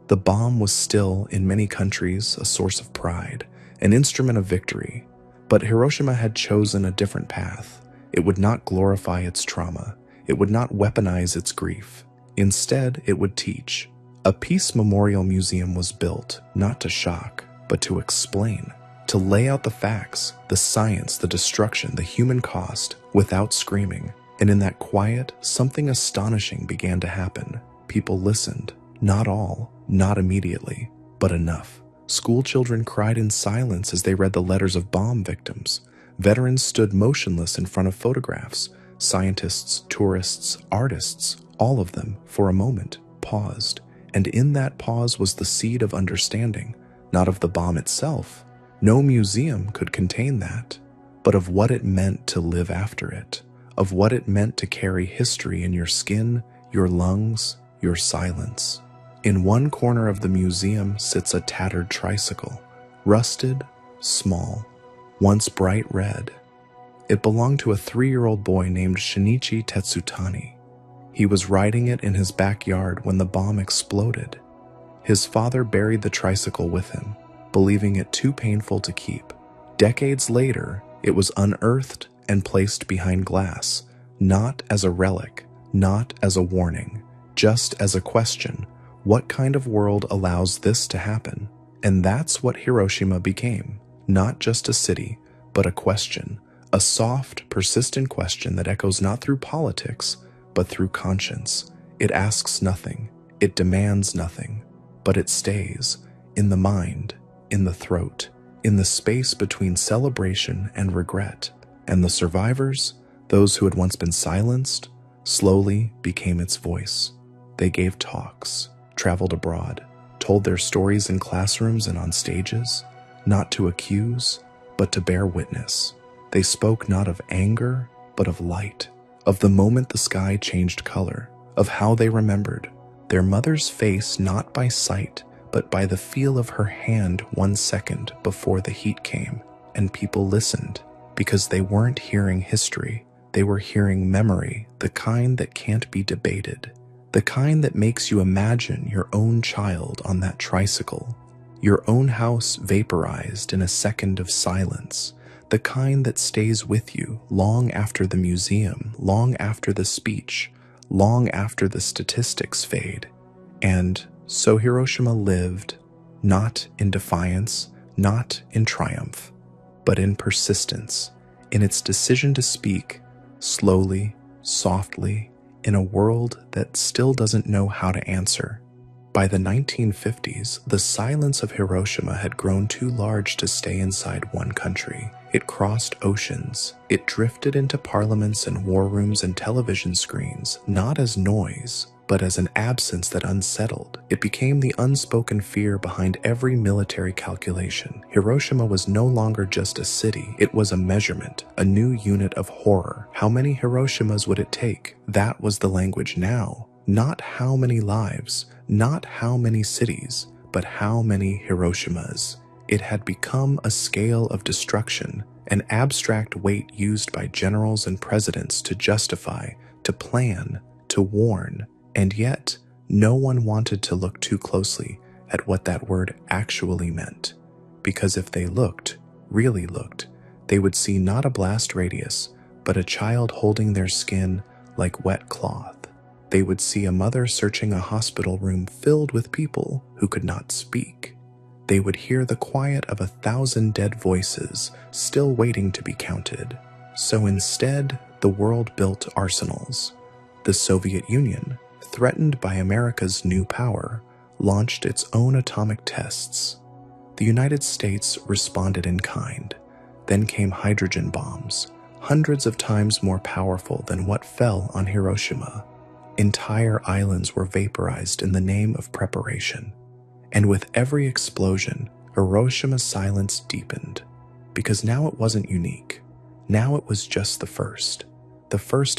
The bomb was still, in many countries, a source of pride, an instrument of victory. But Hiroshima had chosen a different path. It would not glorify its trauma. It would not weaponize its grief. Instead, it would teach. A peace memorial museum was built, not to shock, but to explain, to lay out the facts, the science, the destruction, the human cost, without screaming. And in that quiet, something astonishing began to happen. People listened. Not all, not immediately, but enough. School children cried in silence as they read the letters of bomb victims. Veterans stood motionless in front of photographs. Scientists, tourists, artists, all of them, for a moment, paused. And in that pause was the seed of understanding, not of the bomb itself. No museum could contain that, but of what it meant to live after it, of what it meant to carry history in your skin, your lungs, your silence. In one corner of the museum sits a tattered tricycle, rusted, small, once bright red. It belonged to a 3-year-old boy named Shinichi Tetsutani. He was riding it in his backyard when the bomb exploded. His father buried the tricycle with him, believing it too painful to keep. Decades later, it was unearthed and placed behind glass, not as a relic, not as a warning, just as a question. What kind of world allows this to happen? And that's what Hiroshima became. Not just a city, but a question. A soft, persistent question that echoes not through politics, but through conscience. It asks nothing. It demands nothing. But it stays in the mind, in the throat, in the space between celebration and regret. And the survivors, those who had once been silenced, slowly became its voice. They gave talks, traveled abroad, told their stories in classrooms and on stages, not to accuse, but to bear witness. They spoke not of anger, but of light, of the moment the sky changed color, of how they remembered their mother's face not by sight, but by the feel of her hand 1 second before the heat came, and people listened, because they weren't hearing history, they were hearing memory, the kind that can't be debated. The kind that makes you imagine your own child on that tricycle, your own house vaporized in a second of silence, the kind that stays with you long after the museum, long after the speech, long after the statistics fade. And so Hiroshima lived, not in defiance, not in triumph, but in persistence, in its decision to speak, slowly, softly, in a world that still doesn't know how to answer. By the 1950s, the silence of Hiroshima had grown too large to stay inside one country. It crossed oceans. It drifted into parliaments and war rooms and television screens, not as noise, but as an absence that unsettled. It became the unspoken fear behind every military calculation. Hiroshima was no longer just a city, it was a measurement, a new unit of horror. How many Hiroshimas would it take? That was the language now. Not how many lives, not how many cities, but how many Hiroshimas. It had become a scale of destruction, an abstract weight used by generals and presidents to justify, to plan, to warn. And yet, no one wanted to look too closely at what that word actually meant. Because if they looked, really looked, they would see not a blast radius, but a child holding their skin like wet cloth. They would see a mother searching a hospital room filled with people who could not speak. They would hear the quiet of 1,000 dead voices still waiting to be counted. So instead, the world built arsenals. The Soviet Union, threatened by America's new power, launched its own atomic tests. The United States responded in kind. Then came hydrogen bombs, hundreds of times more powerful than what fell on Hiroshima. Entire islands were vaporized in the name of preparation. And with every explosion, Hiroshima's silence deepened. Because now it wasn't unique. Now it was just the first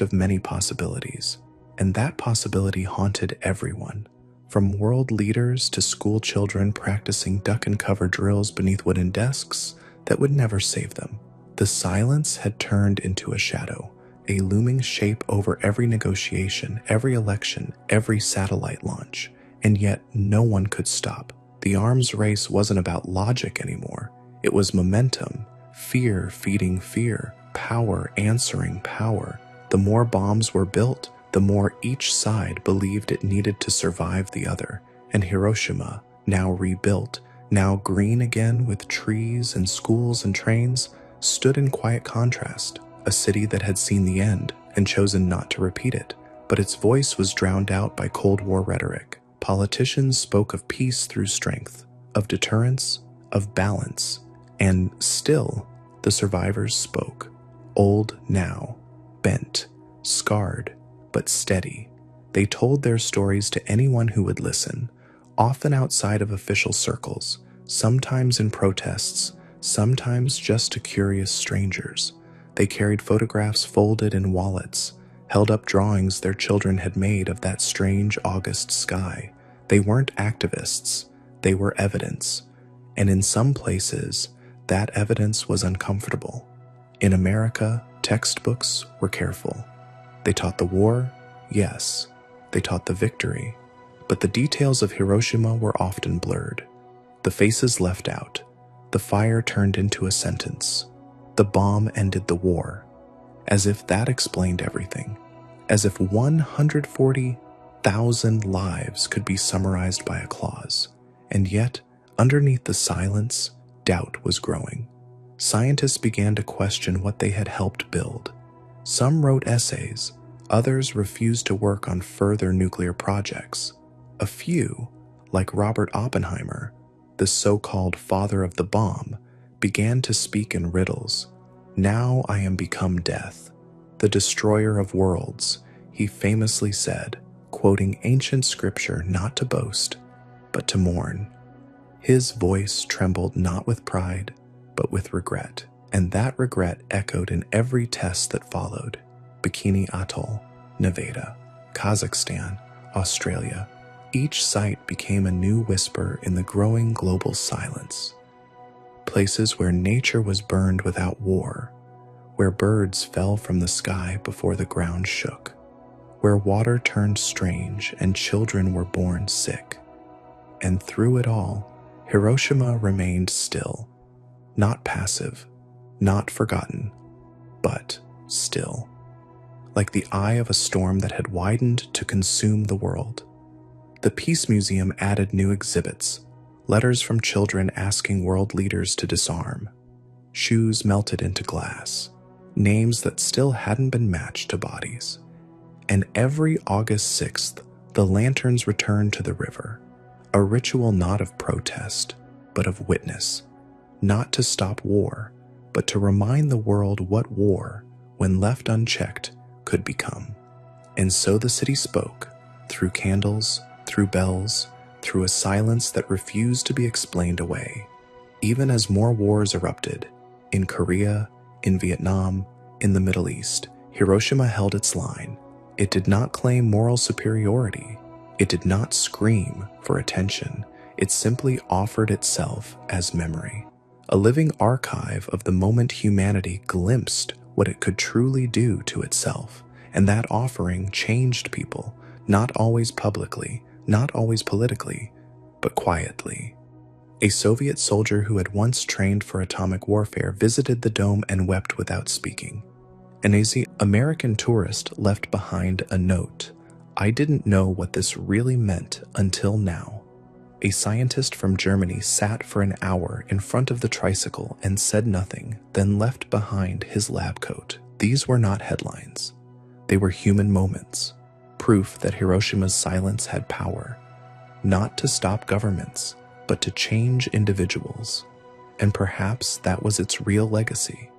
of many possibilities. And that possibility haunted everyone, From world leaders to school children practicing duck and cover drills beneath wooden desks that would never save them. The silence had turned into a shadow, a looming shape over every negotiation, every election, every satellite launch, and yet no one could stop. The arms race wasn't about logic anymore. It was momentum, fear feeding fear, power answering power. The more bombs were built, the more each side believed it needed to survive the other. And Hiroshima, now rebuilt, now green again with trees and schools and trains, stood in quiet contrast, a city that had seen the end and chosen not to repeat it. But its voice was drowned out by Cold War rhetoric. Politicians spoke of peace through strength, of deterrence, of balance, and still the survivors spoke. Old now, bent, scarred, but steady. They told their stories to anyone who would listen, often outside of official circles, sometimes in protests, sometimes just to curious strangers. They carried photographs folded in wallets, held up drawings their children had made of that strange August sky. They weren't activists, they were evidence. And in some places, that evidence was uncomfortable. In America, textbooks were careful. They taught the war, yes. They taught the victory. But the details of Hiroshima were often blurred. The faces left out. The fire turned into a sentence. The bomb ended the war. As if that explained everything. As if 140,000 lives could be summarized by a clause. And yet, underneath the silence, doubt was growing. Scientists began to question what they had helped build. Some wrote essays, others refused to work on further nuclear projects. A few, like Robert Oppenheimer, the so-called father of the bomb, began to speak in riddles. "Now I am become death, the destroyer of worlds," he famously said, quoting ancient scripture not to boast, but to mourn. His voice trembled not with pride, but with regret, and that regret echoed in every test that followed. Bikini Atoll, Nevada, Kazakhstan, Australia. Each site became a new whisper in the growing global silence. Places where nature was burned without war, where birds fell from the sky before the ground shook, where water turned strange and children were born sick. And through it all, Hiroshima remained still, not passive, not forgotten, but still, like the eye of a storm that had widened to consume the world. The Peace Museum added new exhibits, letters from children asking world leaders to disarm, shoes melted into glass, names that still hadn't been matched to bodies. And every August 6th, the lanterns returned to the river, a ritual not of protest, but of witness, not to stop war, but to remind the world what war, when left unchecked, could become. And so the city spoke, through candles, through bells, through a silence that refused to be explained away. Even as more wars erupted, in Korea, in Vietnam, in the Middle East, Hiroshima held its line. It did not claim moral superiority. It did not scream for attention. It simply offered itself as memory, a living archive of the moment humanity glimpsed what it could truly do to itself. And that offering changed people, not always publicly, not always politically, but quietly. A Soviet soldier who had once trained for atomic warfare visited the dome and wept without speaking. An American tourist left behind a note. "I didn't know what this really meant until now." A scientist from Germany sat for an hour in front of the tricycle and said nothing, then left behind his lab coat. These were not headlines. They were human moments, proof that Hiroshima's silence had power, not to stop governments, but to change individuals. And perhaps that was its real legacy,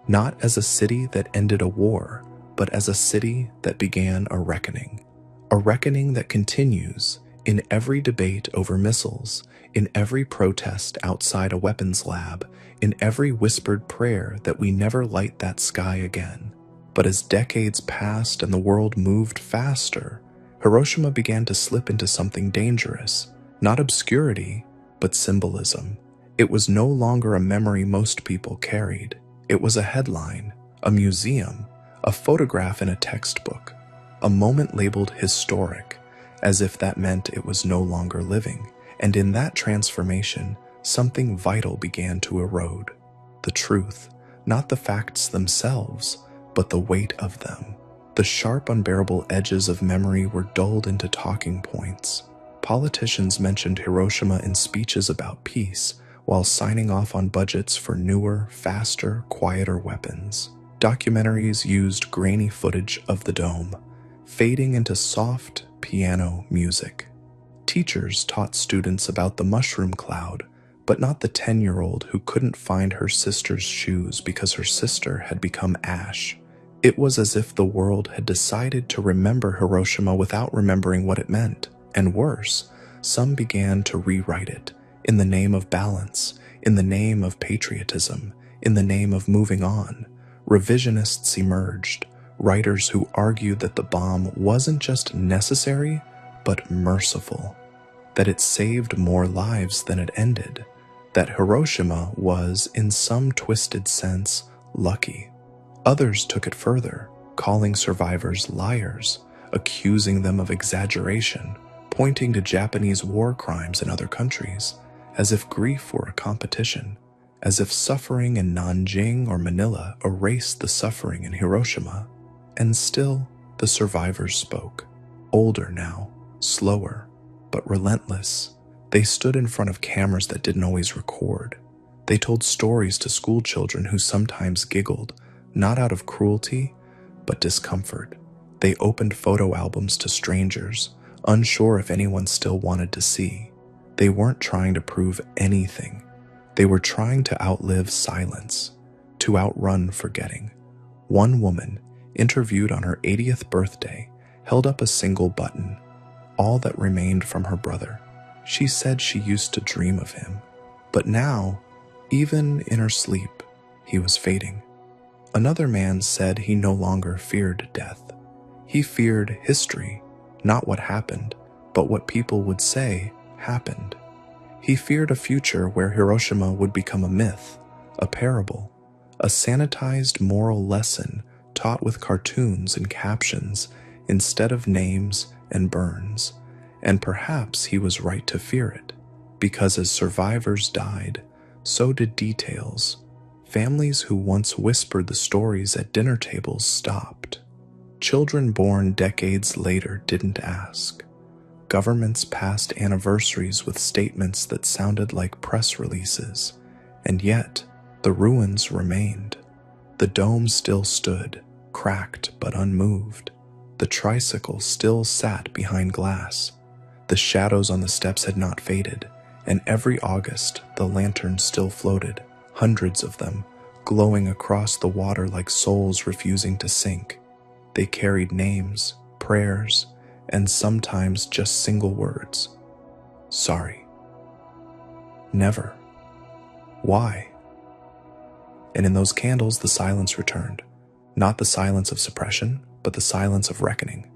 not as a city that ended a war, but as a city that began a reckoning that continues in every debate over missiles, in every protest outside a weapons lab, in every whispered prayer that we never light that sky again. But as decades passed and the world moved faster, Hiroshima began to slip into something dangerous, not obscurity, but symbolism. It was no longer a memory most people carried. It was a headline, a museum, a photograph in a textbook, a moment labeled historic, as if that meant it was no longer living. And in that transformation, something vital began to erode. The truth, not the facts themselves, but the weight of them. The sharp, unbearable edges of memory were dulled into talking points. Politicians mentioned Hiroshima in speeches about peace, while signing off on budgets for newer, faster, quieter weapons. Documentaries used grainy footage of the dome, fading into soft piano music. Teachers taught students about the mushroom cloud, but not the 10-year-old who couldn't find her sister's shoes because her sister had become ash. It was as if the world had decided to remember Hiroshima without remembering what it meant. And worse, some began to rewrite it, in the name of balance, in the name of patriotism, in the name of moving on. Revisionists emerged, writers who argued that the bomb wasn't just necessary, but merciful, that it saved more lives than it ended, that Hiroshima was, in some twisted sense, lucky. Others took it further, calling survivors liars, accusing them of exaggeration, pointing to Japanese war crimes in other countries, as if grief were a competition, as if suffering in Nanjing or Manila erased the suffering in Hiroshima. And still, the survivors spoke. Older now, slower, but relentless. They stood in front of cameras that didn't always record. They told stories to school children who sometimes giggled, not out of cruelty, but discomfort. They opened photo albums to strangers, unsure if anyone still wanted to see. They weren't trying to prove anything. They were trying to outlive silence, to outrun forgetting. One woman, interviewed on her 80th birthday, held up a single button, all that remained from her brother. She said she used to dream of him, but now, even in her sleep, he was fading. Another man said he no longer feared death. He feared history, not what happened, but what people would say happened. He feared a future where Hiroshima would become a myth, a parable, a sanitized moral lesson taught with cartoons and captions instead of names and burns. And perhaps he was right to fear it, because as survivors died, so did details. Families who once whispered the stories at dinner tables stopped. Children born decades later didn't ask. Governments passed anniversaries with statements that sounded like press releases, and yet the ruins remained. The dome still stood, cracked but unmoved. The tricycle still sat behind glass. The shadows on the steps had not faded, and every August the lanterns still floated, hundreds of them, glowing across the water like souls refusing to sink. They carried names, prayers, and sometimes just single words. Sorry. Never. Why? And in those candles the silence returned. Not the silence of suppression, but the silence of reckoning.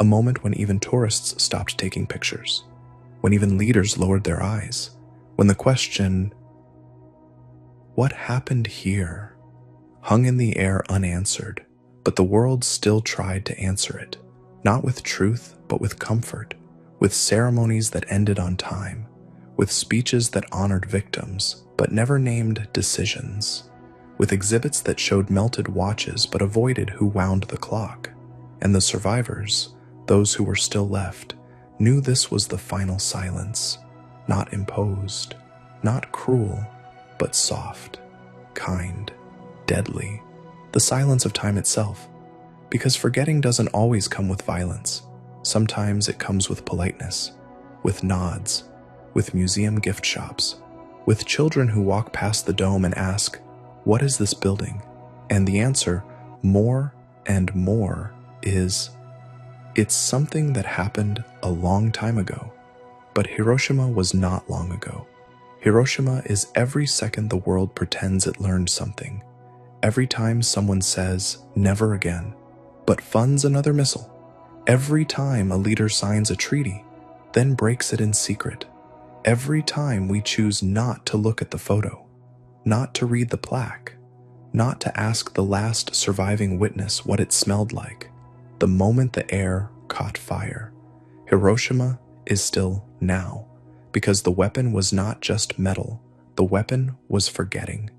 A moment when even tourists stopped taking pictures, when even leaders lowered their eyes, when the question, "What happened here?" hung in the air unanswered, but the world still tried to answer it, not with truth, but with comfort, with ceremonies that ended on time, with speeches that honored victims, but never named decisions, with exhibits that showed melted watches but avoided who wound the clock. And the survivors, those who were still left, knew this was the final silence, not imposed, not cruel, but soft, kind, deadly, the silence of time itself. Because forgetting doesn't always come with violence. Sometimes it comes with politeness, with nods, with museum gift shops, with children who walk past the dome and ask, "What is this building?" And the answer, more and more, is, "It's something that happened a long time ago." But Hiroshima was not long ago. Hiroshima is every second the world pretends it learned something. Every time someone says, "never again," but funds another missile. Every time a leader signs a treaty, then breaks it in secret. Every time we choose not to look at the photo, not to read the plaque, not to ask the last surviving witness what it smelled like, the moment the air caught fire. Hiroshima is still now, because the weapon was not just metal, the weapon was forgetting,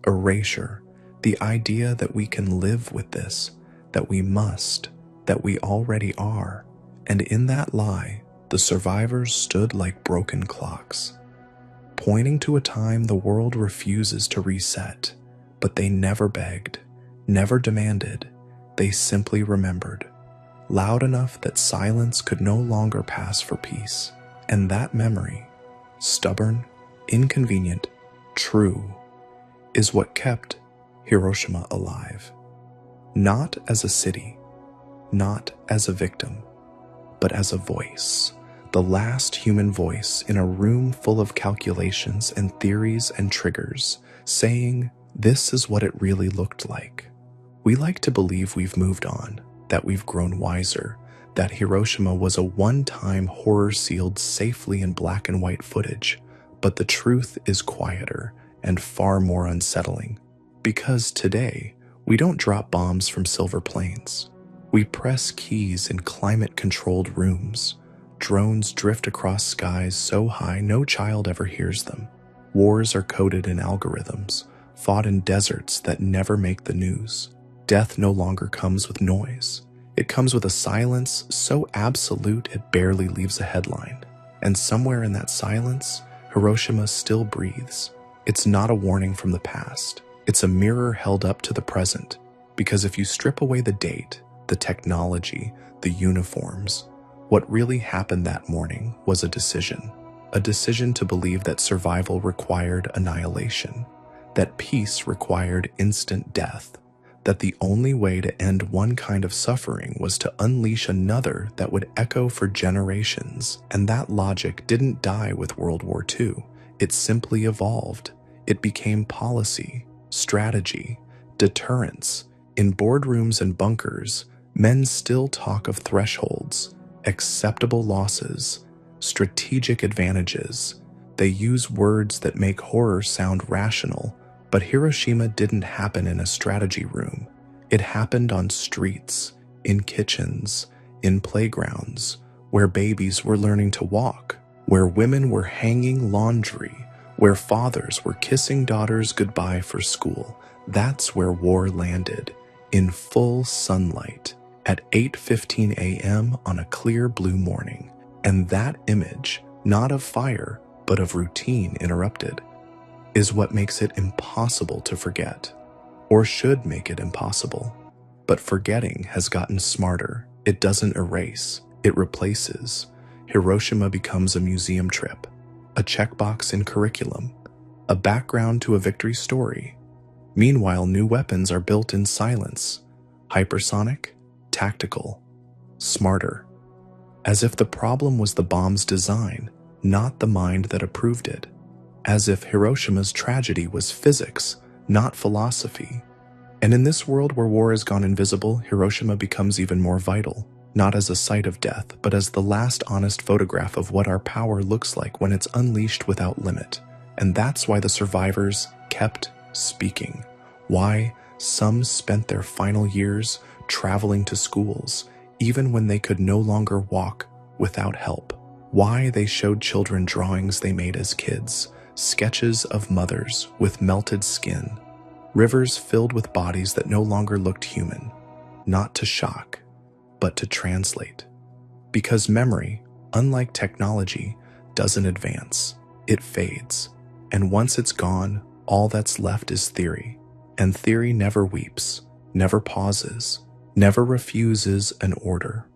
erasure, the idea that we can live with this, that we must, that we already are. And in that lie, the survivors stood like broken clocks, pointing to a time the world refuses to reset. But they never begged, never demanded, they simply remembered, loud enough that silence could no longer pass for peace. And that memory, stubborn, inconvenient, true, is what kept Hiroshima alive. Not as a city, not as a victim, but as a voice, the last human voice in a room full of calculations and theories and triggers, saying, this is what it really looked like. We like to believe we've moved on, that we've grown wiser, that Hiroshima was a one-time horror sealed safely in black and white footage, but the truth is quieter and far more unsettling. Because today, we don't drop bombs from silver planes. We press keys in climate-controlled rooms. Drones drift across skies so high no child ever hears them. Wars are coded in algorithms, fought in deserts that never make the news. Death no longer comes with noise. It comes with a silence so absolute it barely leaves a headline. And somewhere in that silence, Hiroshima still breathes. It's not a warning from the past. It's a mirror held up to the present. Because if you strip away the date, the technology, the uniforms, what really happened that morning was a decision to believe that survival required annihilation, that peace required instant death, that the only way to end one kind of suffering was to unleash another that would echo for generations. And that logic didn't die with World War II. It simply evolved. It became policy, strategy, deterrence. In boardrooms and bunkers, men still talk of thresholds, acceptable losses, strategic advantages. They use words that make horror sound rational. But Hiroshima didn't happen in a strategy room. It happened on streets, in kitchens, in playgrounds, where babies were learning to walk, where women were hanging laundry, where fathers were kissing daughters goodbye for school. That's where war landed, in full sunlight, at 8:15 a.m. on a clear blue morning. And that image, not of fire, but of routine interrupted, is what makes it impossible to forget, or should make it impossible. But forgetting has gotten smarter. It doesn't erase, it replaces. Hiroshima becomes a museum trip, a checkbox in curriculum, a background to a victory story. Meanwhile, new weapons are built in silence, hypersonic, tactical, smarter, as if the problem was the bomb's design, not the mind that approved it. As if Hiroshima's tragedy was physics, not philosophy. And in this world where war has gone invisible, Hiroshima becomes even more vital, not as a site of death, but as the last honest photograph of what our power looks like when it's unleashed without limit. And that's why the survivors kept speaking. Why some spent their final years traveling to schools, even when they could no longer walk without help. Why they showed children drawings they made as kids, sketches of mothers with melted skin, rivers filled with bodies that no longer looked human, not to shock, but to translate. Because memory, unlike technology, doesn't advance, it fades. And once it's gone, all that's left is theory. And theory never weeps, never pauses, never refuses an order.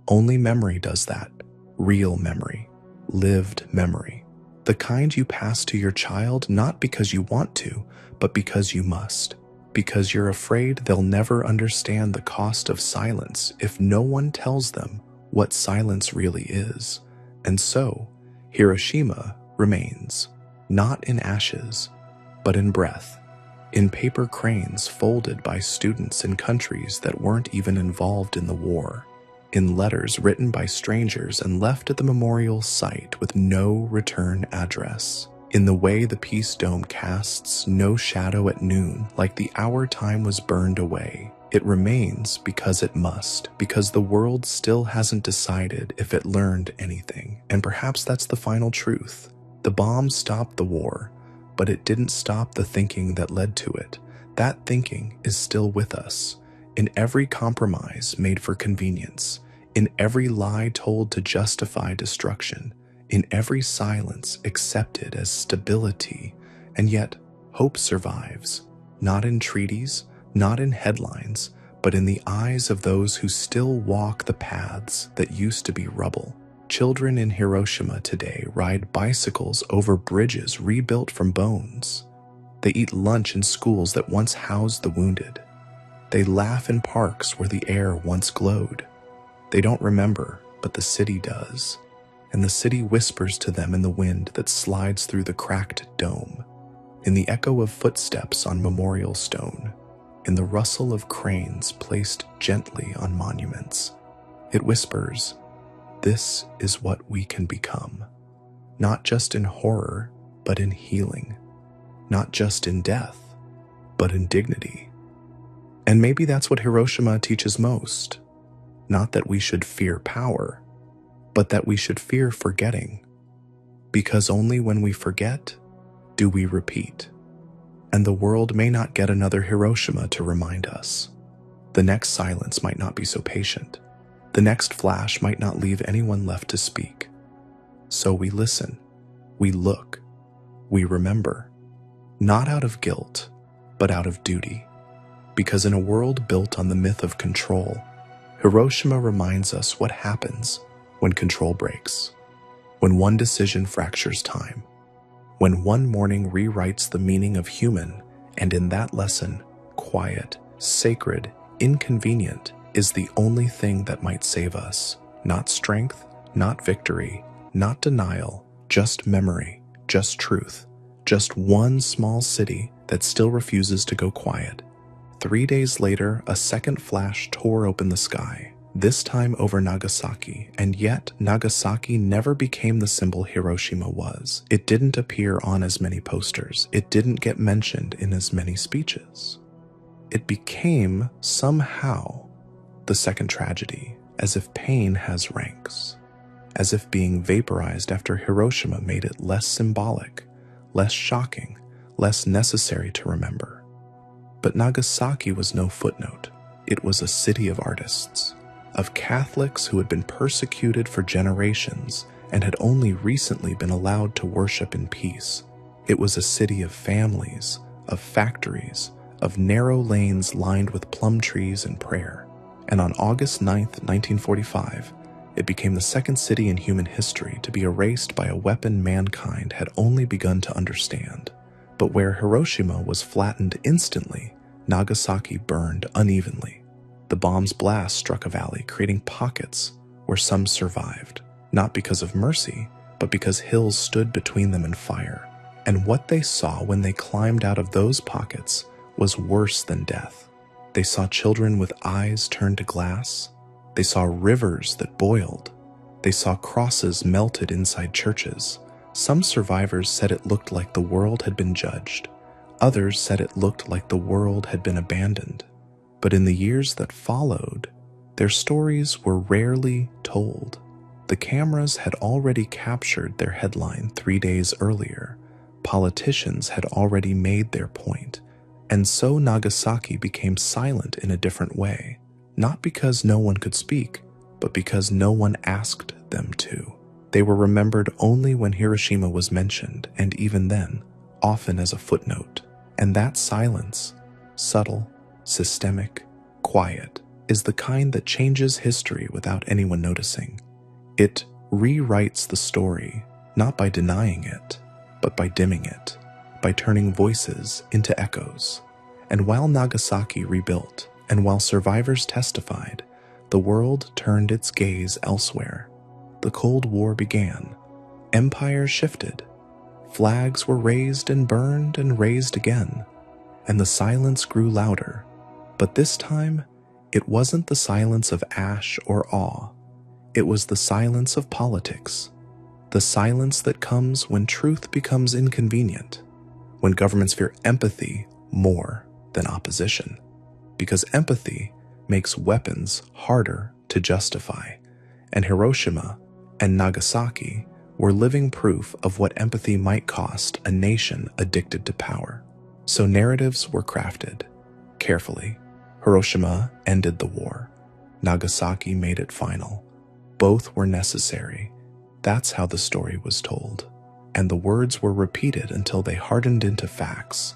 Only memory does that. Real memory, lived memory. The kind you pass to your child not because you want to, but because you must. Because you're afraid they'll never understand the cost of silence if no one tells them what silence really is. And so, Hiroshima remains, not in ashes, but in breath, in paper cranes folded by students in countries that weren't even involved in the war. in letters written by strangers and left at the memorial site with no return address, in the way the Peace Dome casts no shadow at noon, like the hour time was burned away. It remains because it must, because the world still hasn't decided if it learned anything, and perhaps that's the final truth. The bomb stopped the war, but it didn't stop the thinking that led to it. That thinking is still with us, in every compromise made for convenience, in every lie told to justify destruction, in every silence accepted as stability, and yet hope survives, not in treaties, not in headlines, but in the eyes of those who still walk the paths that used to be rubble. Children in Hiroshima today ride bicycles over bridges rebuilt from bones. They eat lunch in schools that once housed the wounded. They laugh in parks where the air once glowed. They don't remember, but the city does, and the city whispers to them in the wind that slides through the cracked dome, in the echo of footsteps on memorial stone, in the rustle of cranes placed gently on monuments. It whispers, "This is what we can become, not just in horror, but in healing, not just in death, but in dignity." And maybe that's what Hiroshima teaches most. Not that we should fear power, but that we should fear forgetting, because only when we forget do we repeat. And the world may not get another Hiroshima to remind us. The next silence might not be so patient. The next flash might not leave anyone left to speak. So we listen, we look, we remember, not out of guilt, but out of duty. Because in a world built on the myth of control, Hiroshima reminds us what happens when control breaks, when one decision fractures time, when one morning rewrites the meaning of human, and in that lesson, quiet, sacred, inconvenient is the only thing that might save us. Not strength, not victory, not denial, just memory, just truth, just one small city that still refuses to go quiet. 3 days later, a second flash tore open the sky, this time over Nagasaki, and yet Nagasaki never became the symbol Hiroshima was. It didn't appear on as many posters. It didn't get mentioned in as many speeches. It became, somehow, the second tragedy, as if pain has ranks, as if being vaporized after Hiroshima made it less symbolic, less shocking, less necessary to remember. But Nagasaki was no footnote. It was a city of artists, of Catholics who had been persecuted for generations and had only recently been allowed to worship in peace. It was a city of families, of factories, of narrow lanes lined with plum trees and prayer. And on August 9th, 1945, it became the second city in human history to be erased by a weapon mankind had only begun to understand. But where Hiroshima was flattened instantly, Nagasaki burned unevenly. The bomb's blast struck a valley, creating pockets where some survived, not because of mercy, but because hills stood between them and fire. And what they saw when they climbed out of those pockets was worse than death. They saw children with eyes turned to glass. They saw rivers that boiled. They saw crosses melted inside churches. Some survivors said it looked like the world had been judged. Others said it looked like the world had been abandoned. But in the years that followed, their stories were rarely told. The cameras had already captured their headline 3 days earlier. Politicians had already made their point. And so Nagasaki became silent in a different way, not because no one could speak, but because no one asked them to. They were remembered only when Hiroshima was mentioned, and even then, often as a footnote. And that silence, subtle, systemic, quiet, is the kind that changes history without anyone noticing. It rewrites the story, not by denying it, but by dimming it, by turning voices into echoes. And while Nagasaki rebuilt, and while survivors testified, the world turned its gaze elsewhere. The Cold War began. Empires shifted. Flags were raised and burned and raised again. And the silence grew louder. But this time, It wasn't the silence of ash or awe. It was the silence of politics. The silence that comes when truth becomes inconvenient, when governments fear empathy more than opposition, because empathy makes weapons harder to justify, and Hiroshima and Nagasaki were living proof of what empathy might cost a nation addicted to power. So narratives were crafted carefully. Hiroshima ended the war. Nagasaki made it final. Both were necessary. That's how the story was told. And the words were repeated until they hardened into facts.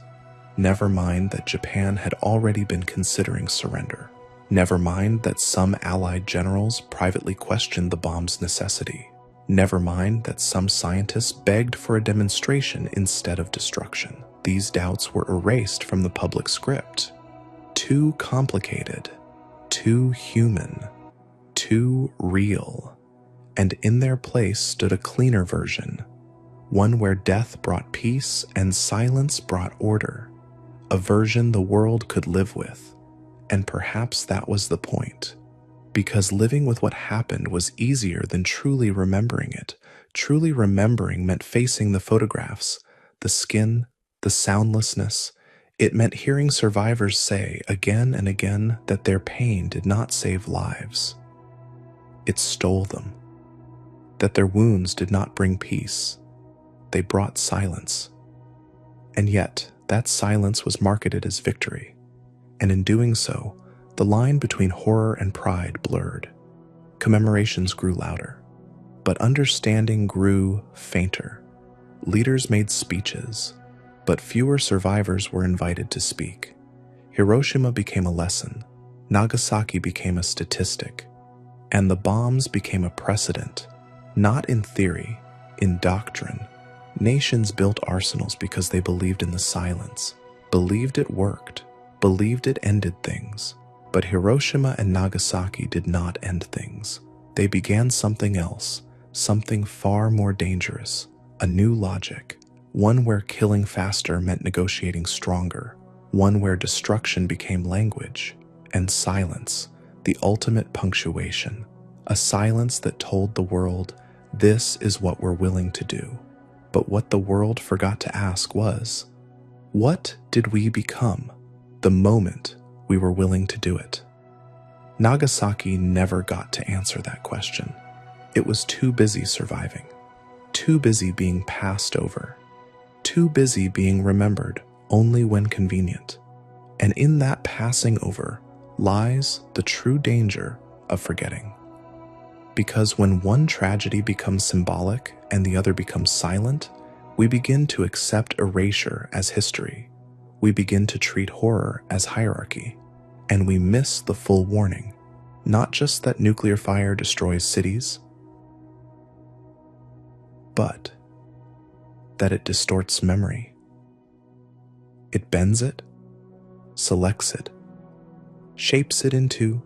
Never mind that Japan had already been considering surrender. Never mind that some Allied generals privately questioned the bomb's necessity. Never mind that some scientists begged for a demonstration instead of destruction. These doubts were erased from the public script. Too complicated, too human, too real. And in their place stood a cleaner version, one where death brought peace and silence brought order, a version the world could live with. And perhaps that was the point, because living with what happened was easier than truly remembering it. Truly remembering meant facing the photographs, the skin, the soundlessness. It meant hearing survivors say again and again that their pain did not save lives. It stole them. That their wounds did not bring peace. They brought silence. And yet, that silence was marketed as victory. And in doing so, the line between horror and pride blurred. Commemorations grew louder, but understanding grew fainter. Leaders made speeches, but fewer survivors were invited to speak. Hiroshima became a lesson, Nagasaki became a statistic, and the bombs became a precedent, not in theory, in doctrine. Nations built arsenals because they believed in the silence, believed it worked, believed it ended things. But Hiroshima and Nagasaki did not end things. They began something else, something far more dangerous, a new logic, one where killing faster meant negotiating stronger, one where destruction became language, and silence, the ultimate punctuation, a silence that told the world, this is what we're willing to do. But what the world forgot to ask was, what did we become the moment we were willing to do it? Nagasaki never got to answer that question. It was too busy surviving, too busy being passed over, too busy being remembered only when convenient. And in that passing over lies the true danger of forgetting. Because when one tragedy becomes symbolic and the other becomes silent, we begin to accept erasure as history. We begin to treat horror as hierarchy. And we miss the full warning, not just that nuclear fire destroys cities, but that it distorts memory. It bends it, selects it, shapes it into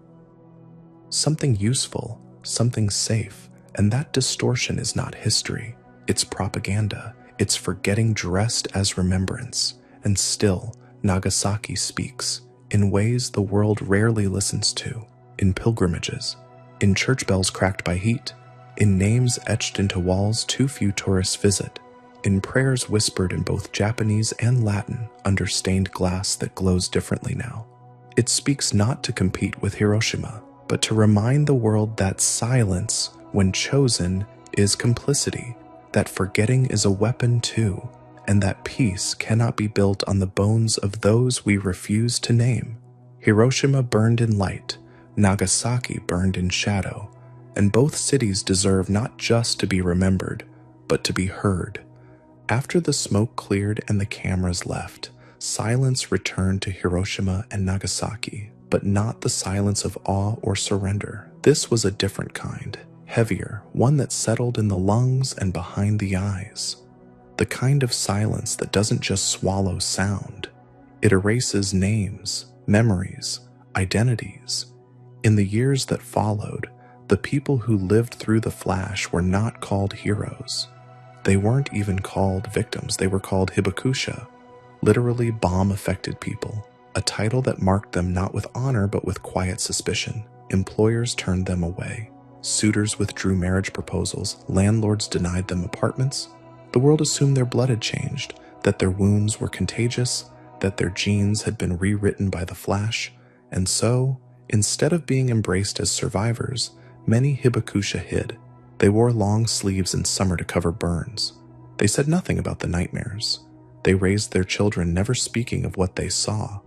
something useful, something safe, and that distortion is not history, it's propaganda, it's forgetting dressed as remembrance. And still, Nagasaki speaks in ways the world rarely listens to, in pilgrimages, in church bells cracked by heat, in names etched into walls too few tourists visit, in prayers whispered in both Japanese and Latin under stained glass that glows differently now. It speaks not to compete with Hiroshima, but to remind the world that silence, when chosen, is complicity, that forgetting is a weapon too, and that peace cannot be built on the bones of those we refuse to name. Hiroshima burned in light, Nagasaki burned in shadow, and both cities deserve not just to be remembered, but to be heard. After the smoke cleared and the cameras left, silence returned to Hiroshima and Nagasaki, but not the silence of awe or surrender. This was a different kind, heavier, one that settled in the lungs and behind the eyes. The kind of silence that doesn't just swallow sound. It erases names, memories, identities. In the years that followed, the people who lived through the flash were not called heroes. They weren't even called victims, they were called hibakusha, literally bomb-affected people, a title that marked them not with honor but with quiet suspicion. Employers turned them away. Suitors withdrew marriage proposals. Landlords denied them apartments. The world assumed their blood had changed, that their wounds were contagious, that their genes had been rewritten by the flash, and so, instead of being embraced as survivors, many hibakusha hid. They wore long sleeves in summer to cover burns. They said nothing about the nightmares. They raised their children never speaking of what they saw.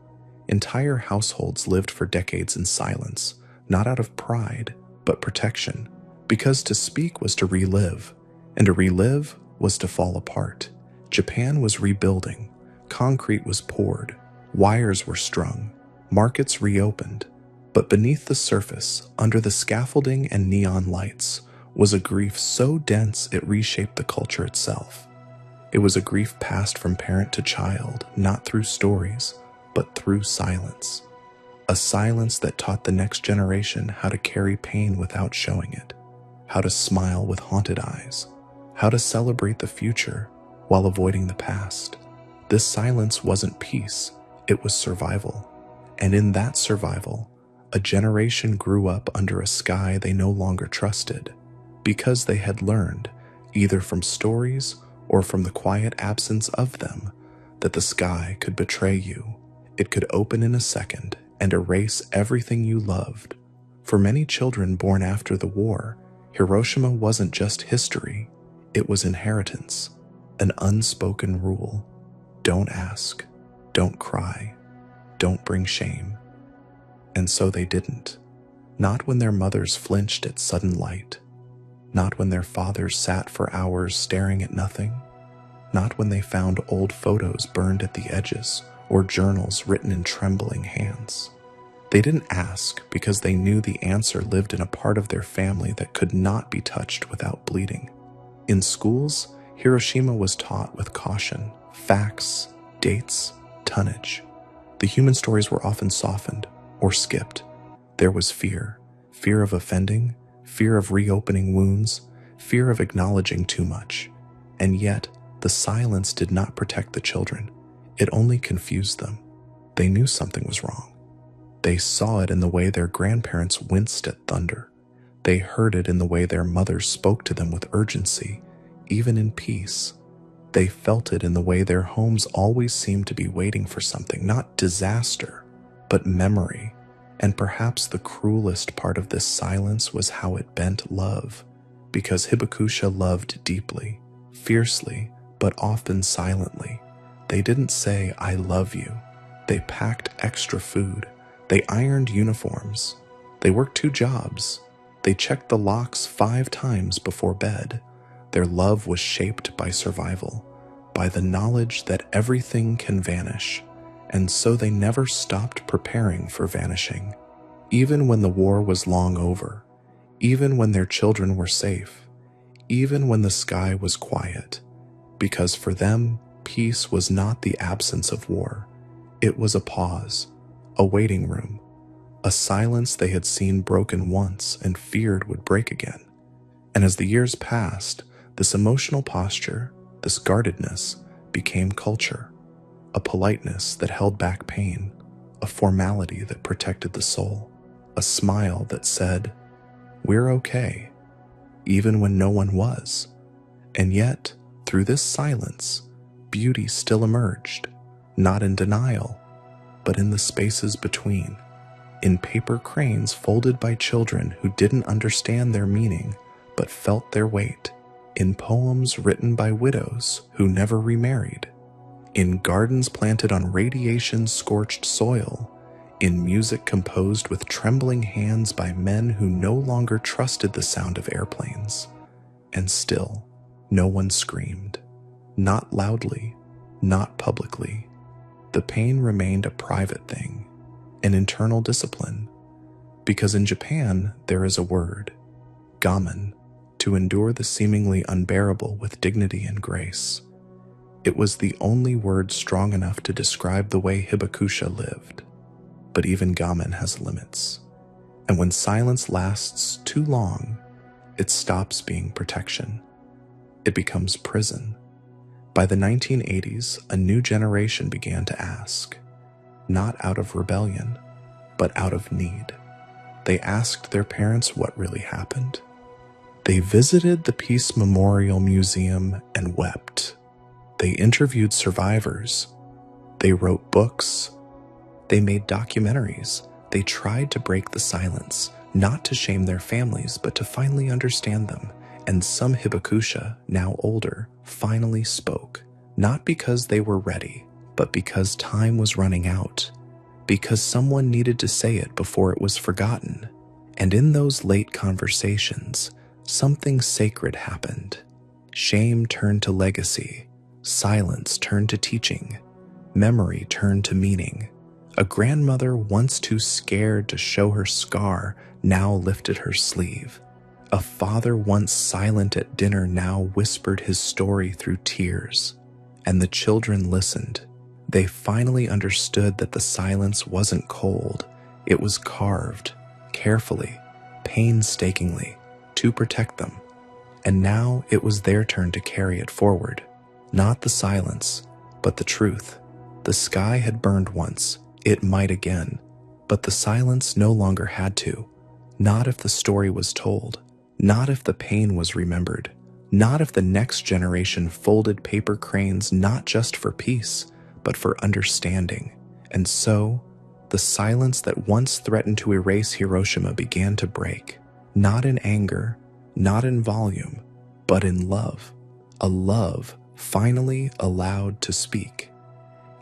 Entire households lived for decades in silence, not out of pride, but protection, because to speak was to relive, and to relive was to fall apart. Japan was rebuilding. Concrete was poured. Wires were strung. Markets reopened. But beneath the surface, under the scaffolding and neon lights, was a grief so dense it reshaped the culture itself. It was a grief passed from parent to child, not through stories, but through silence. A silence that taught the next generation how to carry pain without showing it, how to smile with haunted eyes, how to celebrate the future while avoiding the past. This silence wasn't peace, it was survival. And in that survival, a generation grew up under a sky they no longer trusted, because they had learned, either from stories or from the quiet absence of them, that the sky could betray you. It could open in a second and erase everything you loved. For many children born after the war, Hiroshima wasn't just history, it was inheritance, an unspoken rule. Don't ask, don't cry, don't bring shame. And so they didn't. Not when their mothers flinched at sudden light. Not when their fathers sat for hours staring at nothing. Not when they found old photos burned at the edges or journals written in trembling hands. They didn't ask because they knew the answer lived in a part of their family that could not be touched without bleeding. In schools, Hiroshima was taught with caution, facts, dates, tonnage. The human stories were often softened or skipped. There was fear of offending, fear of reopening wounds, fear of acknowledging too much. And yet, the silence did not protect the children. It only confused them. They knew something was wrong. They saw it in the way their grandparents winced at thunder. They heard it in the way their mothers spoke to them with urgency, even in peace. They felt it in the way their homes always seemed to be waiting for something, not disaster, but memory. And perhaps the cruelest part of this silence was how it bent love, because hibakusha loved deeply, fiercely, but often silently. They didn't say, "I love you." They packed extra food. They ironed uniforms. They worked 2 jobs. They checked the locks 5 times before bed. Their love was shaped by survival, by the knowledge that everything can vanish, and so they never stopped preparing for vanishing. Even when the war was long over, even when their children were safe, even when the sky was quiet, because for them, peace was not the absence of war. It was a pause, a waiting room, a silence they had seen broken once and feared would break again. And as the years passed, this emotional posture, this guardedness, became culture, a politeness that held back pain, a formality that protected the soul, a smile that said, "We're okay," even when no one was. And yet, through this silence, beauty still emerged, not in denial, but in the spaces between, in paper cranes folded by children who didn't understand their meaning, but felt their weight, in poems written by widows who never remarried, in gardens planted on radiation-scorched soil, in music composed with trembling hands by men who no longer trusted the sound of airplanes. And still, no one screamed. Not loudly, not publicly. The pain remained a private thing, an internal discipline. Because in Japan, there is a word, gamen, to endure the seemingly unbearable with dignity and grace. It was the only word strong enough to describe the way hibakusha lived. But even gamen has limits. And when silence lasts too long, it stops being protection. It becomes prison. By the 1980s, a new generation began to ask, not out of rebellion, but out of need. They asked their parents what really happened. They visited the Peace Memorial Museum and wept. They interviewed survivors. They wrote books. They made documentaries. They tried to break the silence, not to shame their families, but to finally understand them. And some hibakusha, now older, finally spoke, not because they were ready, but because time was running out, because someone needed to say it before it was forgotten. And in those late conversations, something sacred happened. Shame turned to legacy, silence turned to teaching, memory turned to meaning. A grandmother once too scared to show her scar now lifted her sleeve. A father once silent at dinner now whispered his story through tears. And the children listened. They finally understood that the silence wasn't cold. It was carved, carefully, painstakingly, to protect them. And now it was their turn to carry it forward. Not the silence, but the truth. The sky had burned once. It might again. But the silence no longer had to. Not if the story was told. Not if the pain was remembered. Not if the next generation folded paper cranes not just for peace, but for understanding. And so, the silence that once threatened to erase Hiroshima began to break. Not in anger, not in volume, but in love. A love finally allowed to speak.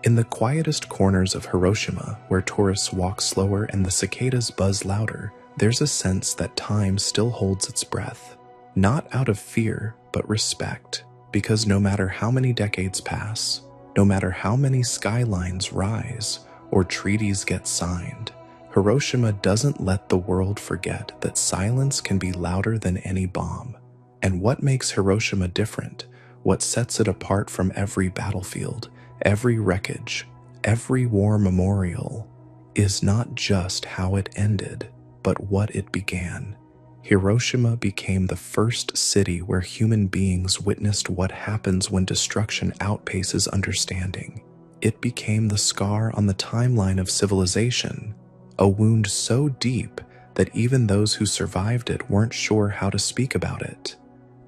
In the quietest corners of Hiroshima, where tourists walk slower and the cicadas buzz louder, there's a sense that time still holds its breath. Not out of fear, but respect, because no matter how many decades pass, no matter how many skylines rise or treaties get signed, Hiroshima doesn't let the world forget that silence can be louder than any bomb. And what makes Hiroshima different, what sets it apart from every battlefield, every wreckage, every war memorial, is not just how it ended, but what it began. Hiroshima became the first city where human beings witnessed what happens when destruction outpaces understanding. It became the scar on the timeline of civilization, a wound so deep that even those who survived it weren't sure how to speak about it.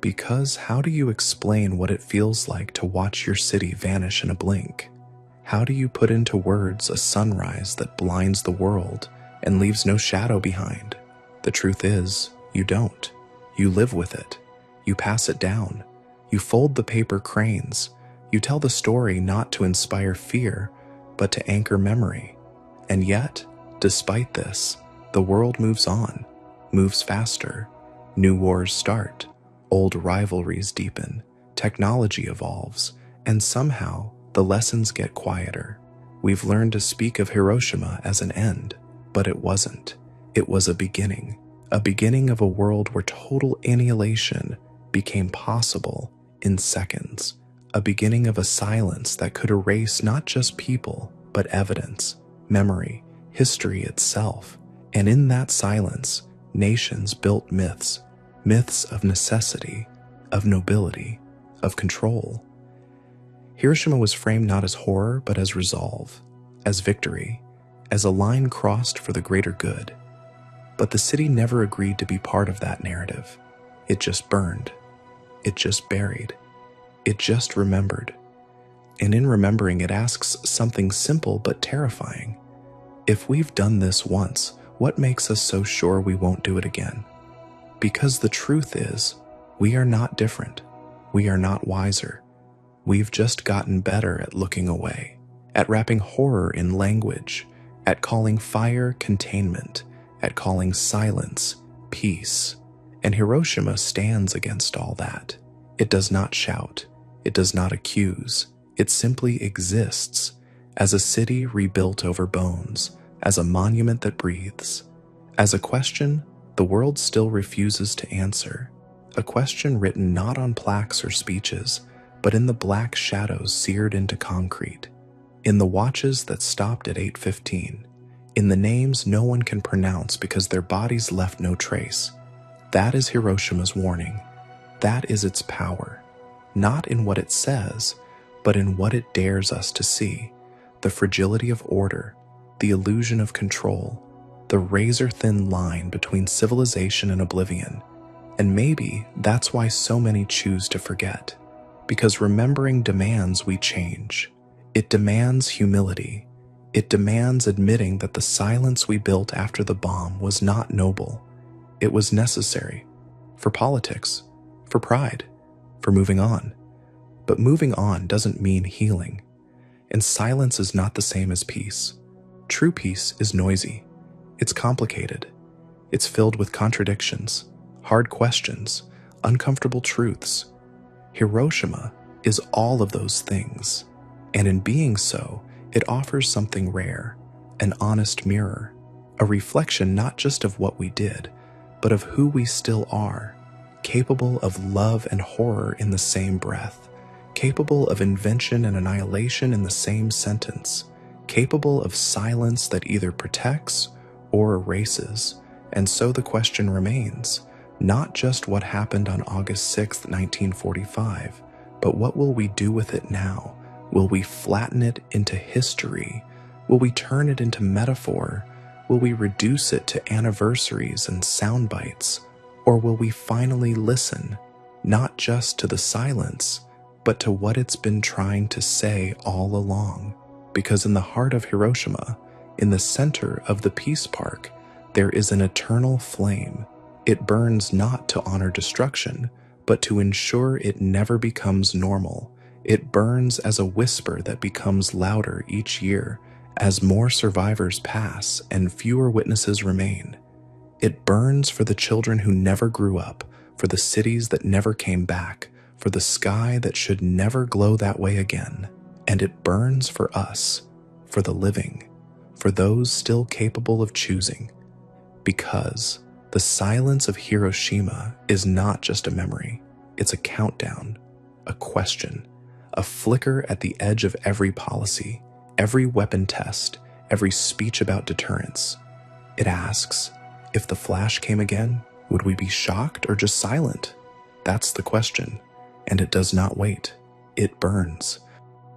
Because how do you explain what it feels like to watch your city vanish in a blink? How do you put into words a sunrise that blinds the world and leaves no shadow behind? The truth is, you don't. You live with it. You pass it down. You fold the paper cranes. You tell the story not to inspire fear, but to anchor memory. And yet, despite this, the world moves on, moves faster. New wars start. Old rivalries deepen. Technology evolves. And somehow, the lessons get quieter. We've learned to speak of Hiroshima as an end, but it wasn't. It was a beginning of a world where total annihilation became possible in seconds, a beginning of a silence that could erase not just people, but evidence, memory, history itself. And in that silence, nations built myths of necessity, of nobility, of control. Hiroshima was framed not as horror, but as resolve, as victory, as a line crossed for the greater good. But the city never agreed to be part of that narrative. It just burned. It just buried. It just remembered. And in remembering, it asks something simple but terrifying. If we've done this once, what makes us so sure we won't do it again? Because the truth is, we are not different. We are not wiser. We've just gotten better at looking away, at wrapping horror in language, at calling fire containment, at calling silence peace. And Hiroshima stands against all that. It does not shout. It does not accuse. It simply exists as a city rebuilt over bones, as a monument that breathes, as a question the world still refuses to answer, a question written not on plaques or speeches, but in the black shadows seared into concrete, in the watches that stopped at 8:15, in the names no one can pronounce because their bodies left no trace. That is Hiroshima's warning. That is its power, not in what it says, but in what it dares us to see, the fragility of order, the illusion of control, the razor-thin line between civilization and oblivion. And maybe that's why so many choose to forget. Because remembering demands we change. It demands humility. It demands admitting that the silence we built after the bomb was not noble. It was necessary. For politics. For pride. For moving on. But moving on doesn't mean healing. And silence is not the same as peace. True peace is noisy. It's complicated. It's filled with contradictions, hard questions, uncomfortable truths. Hiroshima is all of those things. And in being so, it offers something rare, an honest mirror, a reflection not just of what we did, but of who we still are, capable of love and horror in the same breath, capable of invention and annihilation in the same sentence, capable of silence that either protects or erases. And so the question remains, not just what happened on August 6, 1945, but what will we do with it now? Will we flatten it into history? Will we turn it into metaphor? Will we reduce it to anniversaries and sound bites? Or will we finally listen, not just to the silence, but to what it's been trying to say all along? Because in the heart of Hiroshima, in the center of the Peace Park, there is an eternal flame. It burns not to honor destruction, but to ensure it never becomes normal. It burns as a whisper that becomes louder each year as more survivors pass and fewer witnesses remain. It burns for the children who never grew up, for the cities that never came back, for the sky that should never glow that way again. And it burns for us, for the living, for those still capable of choosing. Because the silence of Hiroshima is not just a memory, it's a countdown, a question, a flicker at the edge of every policy, every weapon test, every speech about deterrence. It asks, if the flash came again, would we be shocked or just silent? That's the question, and it does not wait. It burns.